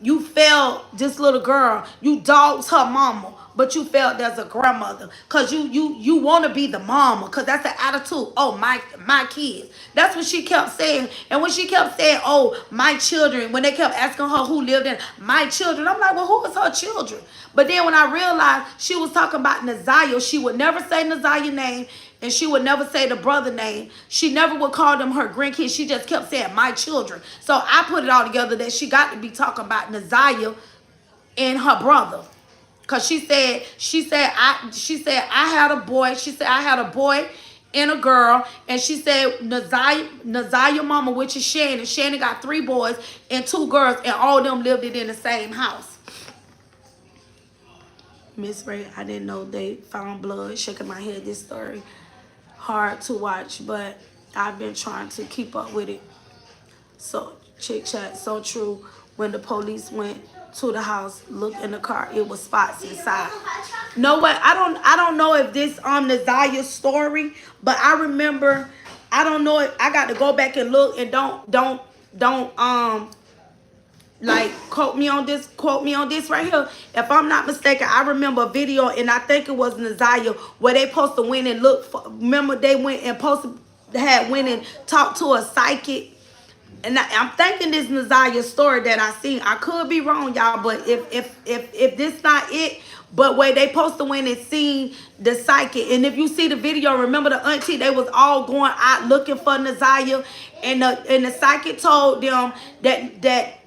A: you failed this little girl. You dogged her mama, but you failed as a grandmother. Because you want to be the mama. Because that's the attitude. Oh, my kids. That's what she kept saying. And when she kept saying, oh, my children, when they kept asking her who lived in my children, I'm like, well, who is her children? But then when I realized she was talking about Naziah, she would never say Naziah's name. And she would never say the brother name. She never would call them her grandkids. She just kept saying my children. So I put it all together that she got to be talking about Naziah and her brother. Cause she said I had a boy. She said I had a boy and a girl. And she said Naziah mama, which is Shannon. Shannon got 3 boys and 2 girls, and all of them lived in the same house. Miss Ray, I didn't know they found blood. Shaking my head. This story hard to watch, but I've been trying to keep up with it. So chick chat, so true. When the police went to the house, looked in the car, it was spots inside. No way. I don't know if this Naziah's story, but I remember, I don't know if I got to go back and look, and don't like quote me on this right here. If I'm not mistaken, I remember a video, and I think it was Naziah, where they supposed to went and look for, remember they went and went and talked to a psychic. And I'm thinking this Naziah's story that I seen. I could be wrong, y'all, but if this not it, but where they supposed to went and seen the psychic. And if you see the video, remember the auntie, they was all going out looking for Naziah, and the psychic told them that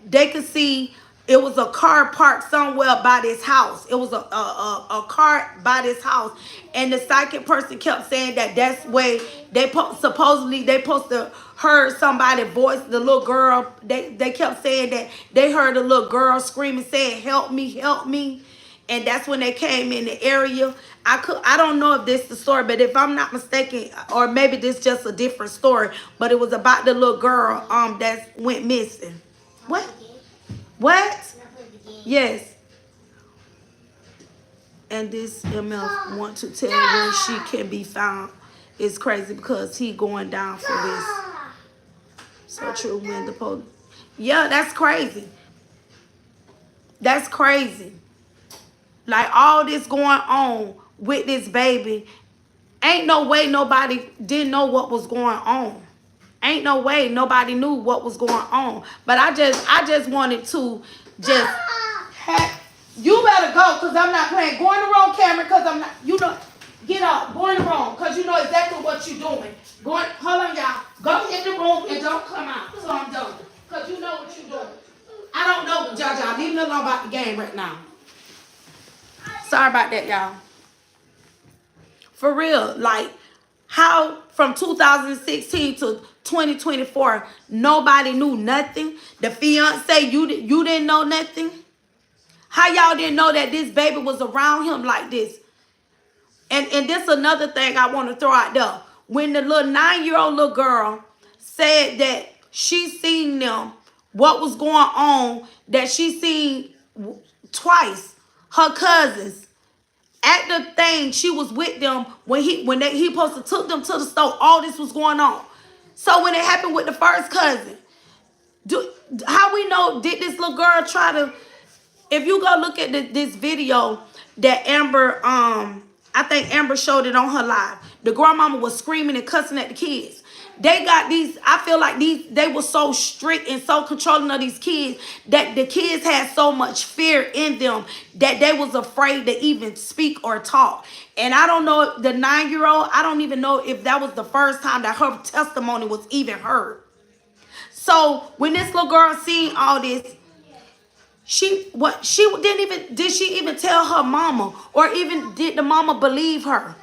A: they could see it was a car parked somewhere by this house. It was a car by this house. And the psychic person kept saying that that's where they supposedly they supposed to heard somebody voice the little girl. They kept saying that they heard a little girl screaming, saying, help me, help me. And that's when they came in the area. I don't know if this is the story, but if I'm not mistaken, or maybe this just a different story, but it was about the little girl that went missing. What? Yes. And this MF want to tell where she can be found. It's crazy because he going down for this. So true. When the police. Yeah, that's crazy. That's crazy. Like all this going on with this baby. Ain't no way nobody didn't know what was going on. Ain't no way nobody knew what was going on. But I just wanted to just you better go, because I'm not playing. Go in the room, Cameron, because I'm not, get up. Go in the room, because you know exactly what you're doing. Hold on, y'all. Go in the room and don't come out. So I'm done. Because you know what you're doing. I don't know, Jaja. Leave me alone about the game right now. Sorry about that, y'all. For real, like, how from 2016 to 2024, nobody knew nothing? The fiance, you didn't know nothing? How y'all didn't know that this baby was around him like this? And this another thing I want to throw out there. When the little 9-year-old little girl said that she seen them, what was going on, that she seen twice, her cousins, at the thing, she was with them when he supposed to took them to the store. All this was going on. So when it happened with the first cousin, how we know, did this little girl try to? If you go look at this video that Amber, I think Amber showed it on her live. The grandmama was screaming and cussing at the kids. They got these, I feel like they were so strict and so controlling of these kids that the kids had so much fear in them that they was afraid to even speak or talk. And I don't know if the 9-year-old, I don't even know if that was the first time that her testimony was even heard. So when this little girl seen all this, she did she even tell her mama, or even did the mama believe her?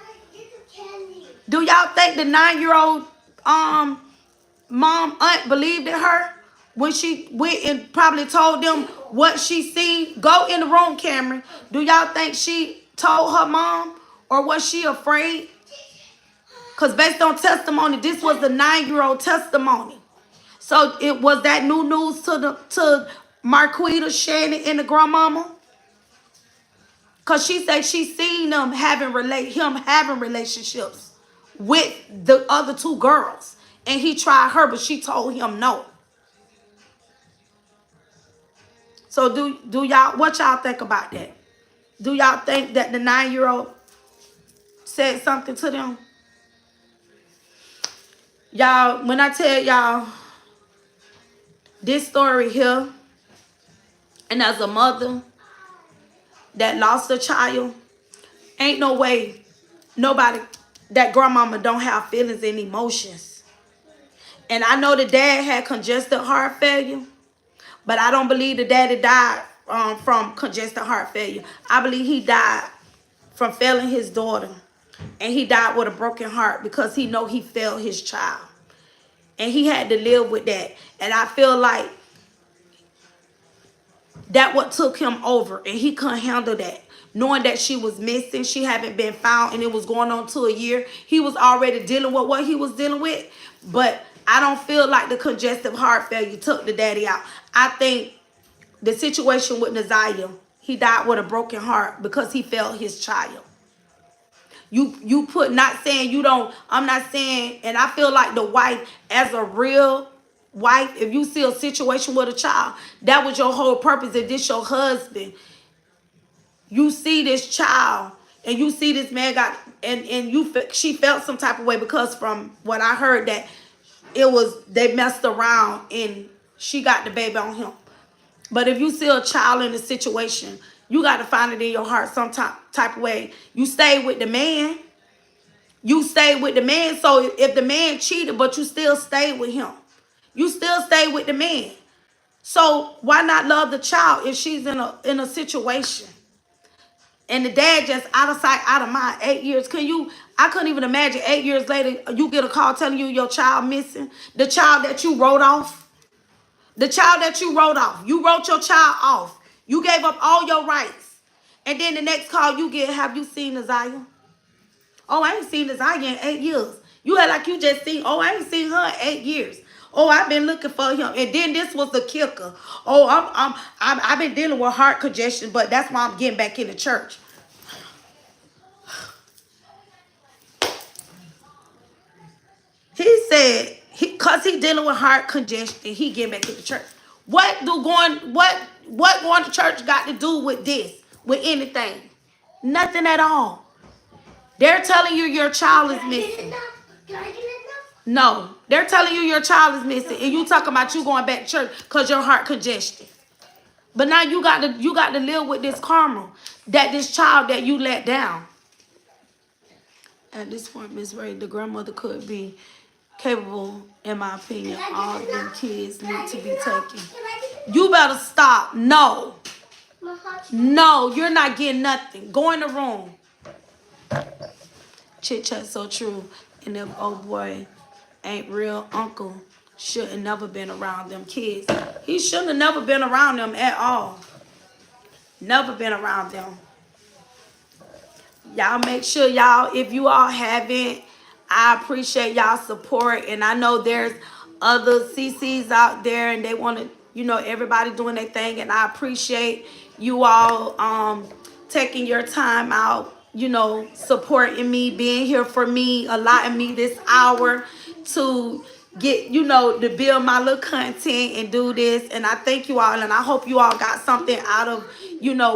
A: Do y'all think the 9-year-old aunt believed in her when she went and probably told them what she seen? Go in the room, Cameron. Do y'all think she told her mom, or was she afraid? Because based on testimony, this was the 9-year-old testimony. So it was that new news to Marquita, Shannon, and the grandmama. Because she said she seen them having relationships with the other 2 girls. And he tried her, but she told him no. So do y'all, what y'all think about that? Do y'all think that the 9-year-old said something to them? Y'all, when I tell y'all this story here, and as a mother that lost a child, ain't no way nobody, that grandmama don't have feelings and emotions. And I know the dad had congestive heart failure, but I don't believe the daddy died from congestive heart failure. I believe he died from failing his daughter. And he died with a broken heart because he know he failed his child. And he had to live with that. And I feel like that what took him over, and he couldn't handle that. Knowing that she was missing, she haven't been found, and it was going on to a year. He was already dealing with what he was dealing with. But I don't feel like the congestive heart failure took the daddy out. I think the situation with Naziah, he died with a broken heart because he failed his child. You put, not saying you don't, I'm not saying, and I feel like the wife, as a real wife, if you see a situation with a child, that was your whole purpose. If this your husband, you see this child and you see this man got, she felt some type of way, because from what I heard that it was, they messed around and she got the baby on him. But if you see a child in a situation, you got to find it in your heart some type of way. You stay with the man. You stay with the man. So if the man cheated, but you still stay with him, you still stay with the man. So why not love the child if she's in a situation? And the dad just out of sight, out of mind. 8 years. I couldn't even imagine 8 years later, you get a call telling you your child missing. The child that you wrote off. The child that you wrote off. You wrote your child off. You gave up all your rights. And then the next call you get, have you seen Naziah? Oh, I ain't seen Naziah in 8 years. You had like you just seen, oh, I ain't seen her in 8 years. Oh, I've been looking for him. And then this was the kicker. Oh, I've been dealing with heart congestion, but that's why I'm getting back into church. He said, because he dealing with heart congestion, he getting back into church. What going to church got to do with this? With anything? Nothing at all. They're telling you your child is missing. No, they're telling you your child is missing, and you talking about you going back to church because your heart congestion. But now you got to live with this karma, that this child that you let down. At this point, Miss Ray, the grandmother could be capable, in my opinion. All them kids need to be taken. You better stop. No, you're not getting nothing. Go in the room. Chit chat so true. And if old boy ain't real, uncle should have never been around them kids. He shouldn't have never been around them at all. Never been around them. Y'all make sure y'all, if you all haven't, I appreciate y'all support. And I know there's other CCs out there and they want to, everybody doing their thing. And I appreciate you all taking your time out, supporting me, being here for me, allotting me this hour to get, to build my little content and do this. And I thank you all, and I hope you all got something out of,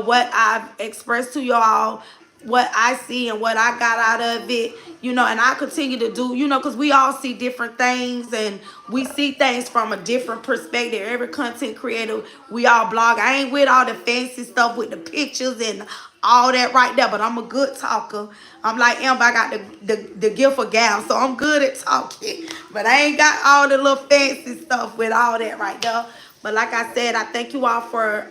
A: what I've expressed to you all. what I see and what I got out of it, you know, and I continue to do, you know, because we all see different things and we see things from a different perspective. Every content creator, we all blog. I ain't with all the fancy stuff with the pictures and all that right there, but I'm a good talker. I'm like Amber, I got the gift of gal, so I'm good at talking. But I ain't got all the little fancy stuff with all that right there. But like I said, I thank you all for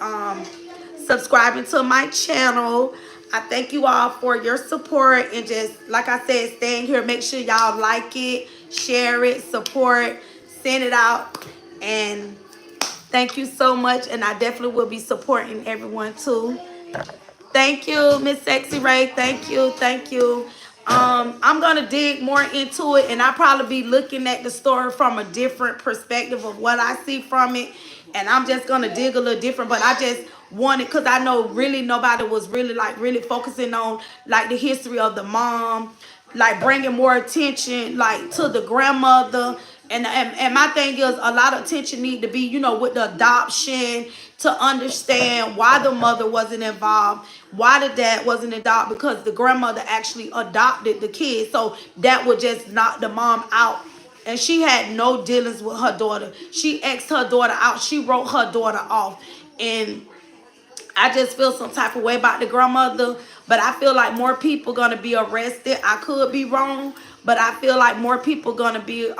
A: subscribing to my channel. I thank you all for your support, and just like I said, staying here. Make sure y'all like it, share it, support, send it out, and thank you so much. And I definitely will be supporting everyone too. Thank you, Miss Sexy Ray. Thank you, thank you. I'm gonna dig more into it, and I'll probably be looking at the story from a different perspective of what I see from it. And I'm just gonna dig a little different, but I just wanted, because I know really nobody was really really focusing on like the history of the mom, like bringing more attention like to the grandmother. And my thing is, a lot of attention need to be, you know, with the adoption, to understand why the mother wasn't involved, why the dad wasn't adopted, because the grandmother actually adopted the kid. So that would just knock the mom out. And she had no dealings with her daughter. She X'd her daughter out. She wrote her daughter off. And I just feel some type of way about the grandmother. But I feel like more people gonna be arrested. I could be wrong, but I feel like more people gonna be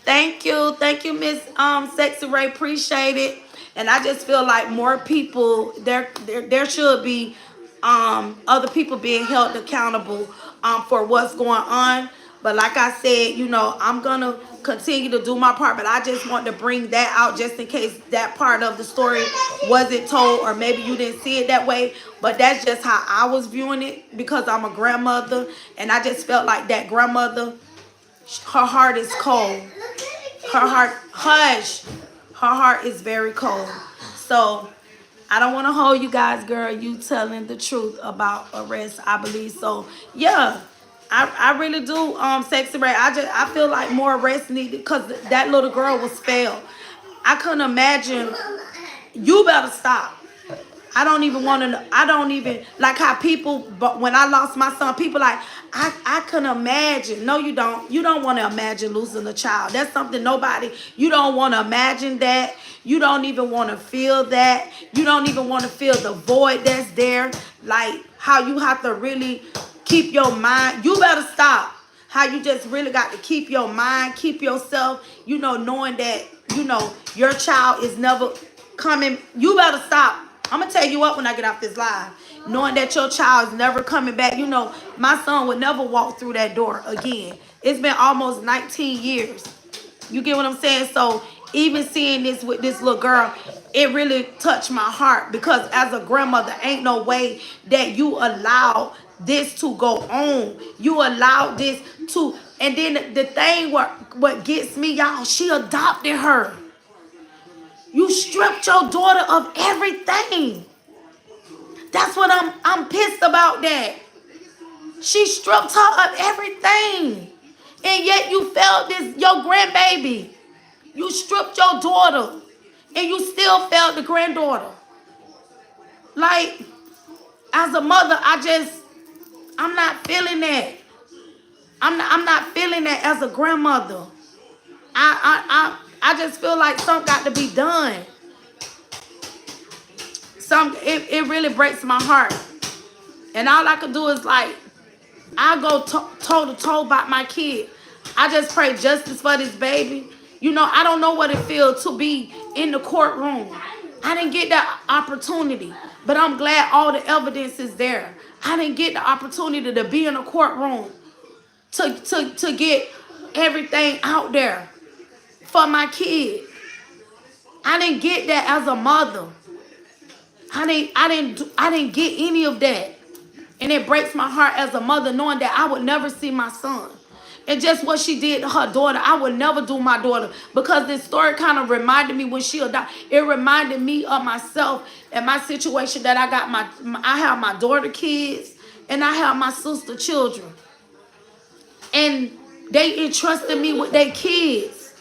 A: thank you, Miss Sexy Ray, appreciate it. And I just feel like more people, there should be other people being held accountable for what's going on. But like I said, you know, I'm gonna continue to do my part, but I just want to bring that out just in case that part of the story wasn't told, or maybe you didn't see it that way. But that's just how I was viewing it, because I'm a grandmother, and I just felt like that grandmother, her heart is cold. Her heart, hush, her heart is very cold. So I don't want to hold you guys, girl. You telling the truth about arrest, I believe. So yeah, I really do, Sexy Ray. I feel like more arrests needed, because that little girl was failed. I couldn't imagine. You better stop. I don't even want to. I don't even like how people. But when I lost my son, people like, I can imagine. No, you don't. You don't want to imagine losing a child. That's something nobody. You don't want to imagine that. You don't even want to feel that. You don't even want to feel the void that's there. Like how you have to really keep your mind. You better stop. How you just really got to keep your mind, keep yourself. You know, knowing that your child is never coming. You better stop. I'm going to tell you what when I get off this live. Knowing that your child is never coming back. You know, my son would never walk through that door again. It's been almost 19 years. You get what I'm saying? So even seeing this with this little girl, it really touched my heart, because as a grandmother, ain't no way that you allow this to go on. You allow this to, and then the thing what gets me, y'all, she adopted her. You stripped your daughter of everything. That's what I'm pissed about that. She stripped her of everything. And yet you failed your grandbaby. You stripped your daughter. And you still failed the granddaughter. Like, as a mother, I'm not feeling that. I'm not feeling that as a grandmother. I just feel like something got to be done. It really breaks my heart. And all I can do is like, I go toe to toe about my kid. I just pray justice for this baby. You know, I don't know what it feels to be in the courtroom. I didn't get that opportunity, but I'm glad all the evidence is there. I didn't get the opportunity to be in a courtroom to get everything out there for my kid. I didn't get that as a mother. I didn't get any of that. And it breaks my heart as a mother knowing that I would never see my son. And just what she did to her daughter, I would never do my daughter. Because this story kind of reminded me when she adopted. It reminded me of myself and my situation that I have my daughter kids and I have my sister children. And they entrusted me with their kids.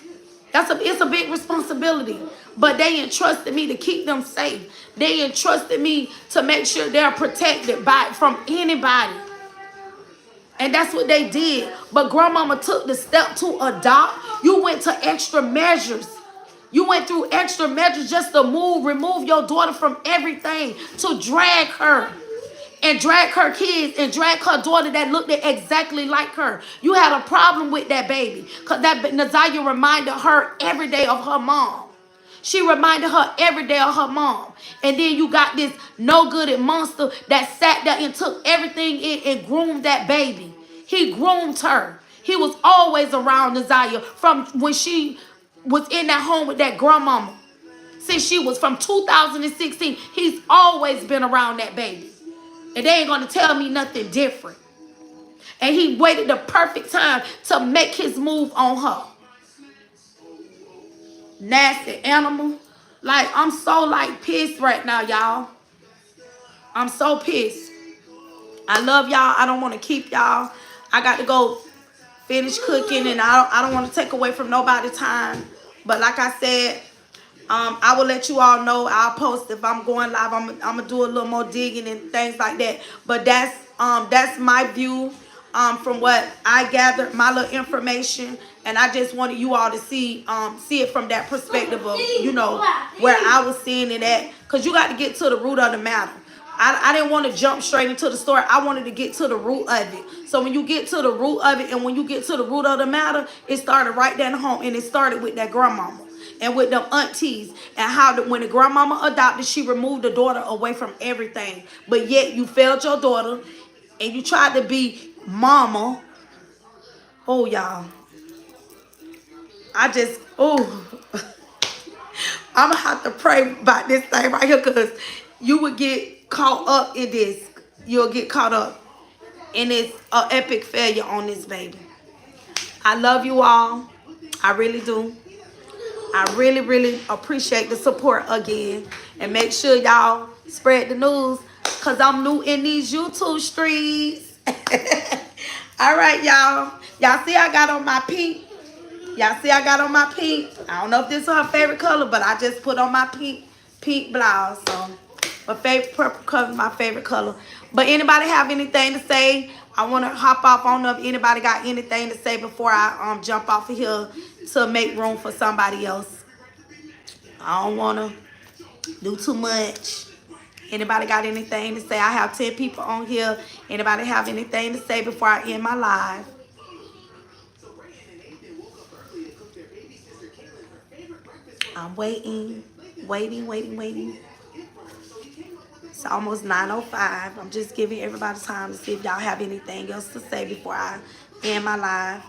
A: It's a big responsibility. But they entrusted me to keep them safe. They entrusted me to make sure they're protected from anybody. And that's what they did. But grandmama took the step to adopt. You went to extra measures. You went through extra measures just to remove your daughter from everything, to drag her and drag her kids and drag her daughter that looked exactly like her. You had a problem with that baby because that Naziah reminded her every day of her mom. She reminded her every day of her mom. And then you got this no-good monster that sat there and took everything in and groomed that baby. He groomed her. He was always around Naziah from when she was in that home with that grandmama. Since she was from 2016, he's always been around that baby. And they ain't going to tell me nothing different. And he waited the perfect time to make his move on her. Nasty animal. Like, I'm so, like, pissed right now, y'all. I'm so pissed. I love y'all. I don't want to keep y'all. I got to go finish cooking, and I don't want to take away from nobody's time. But like I said, I will let you all know. I'll post if I'm going live. I'm gonna do a little more digging and things like that. But that's my view from what I gathered, my little information, and I just wanted you all to see it from that perspective of, you know, where I was seeing it at, because you got to get to the root of the matter. I didn't want to jump straight into the story. I wanted to get to the root of it. So when you get to the root of it, and when you get to the root of the matter, it started right there in home, and it started with that grandmama and with them aunties, and how when the grandmama adopted, she removed the daughter away from everything. But yet you failed your daughter, and you tried to be mama. Oh, y'all. I'm going to have to pray about this thing right here, because you would get caught up in this. You'll get caught up in this epic failure on this baby. I love you all. I really do. I really, really appreciate the support again. And make sure y'all spread the news, because I'm new in these YouTube streets. All right, y'all. Y'all see I got on my pink. Y'all see I got on my pink. I don't know if this is her favorite color, but I just put on my pink blouse. So my favorite purple color, my favorite color. But anybody have anything to say? I want to hop off. I don't know if anybody got anything to say before I jump off of here to make room for somebody else. I don't want to do too much. Anybody got anything to say? I have 10 people on here. Anybody have anything to say before I end my live? I'm waiting. It's almost 9:05. I'm just giving everybody time to see if y'all have anything else to say before I end my live.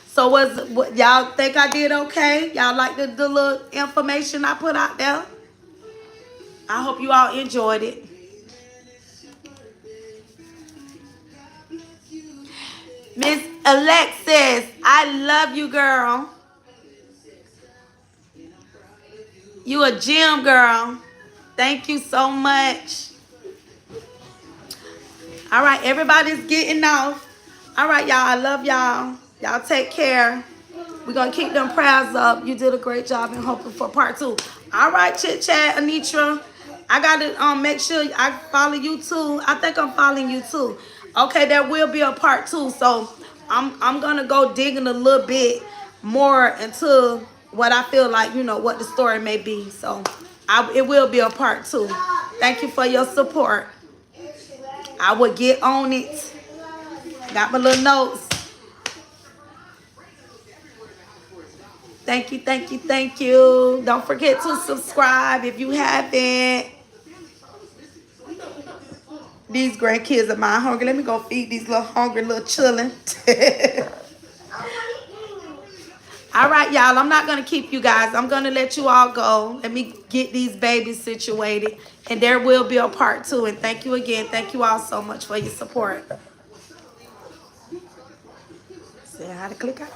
A: So what y'all think I did okay? Y'all like the little information I put out there? I hope you all enjoyed it. Miss Alexis, I love you, girl. You a gym, girl. Thank you so much. All right, everybody's getting off. All right, y'all. I love y'all. Y'all take care. We're going to keep them prayers up. You did a great job and hoping for part 2. All right, Chit Chat, Anitra. I got to make sure I follow you too. I think I'm following you too. Okay, there will be a part 2. So I'm going to go digging a little bit more into what I feel like, you know, what the story may be. So it will be a part 2. Thank you for your support. I will get on it. Got my little notes. Thank you. Don't forget to subscribe if you haven't. These grandkids are mine hungry. Let me go feed these little hungry little children. All right, y'all. I'm not going to keep you guys. I'm going to let you all go. Let me get these babies situated. And there will be a part 2. And thank you again. Thank you all so much for your support. See how to click out?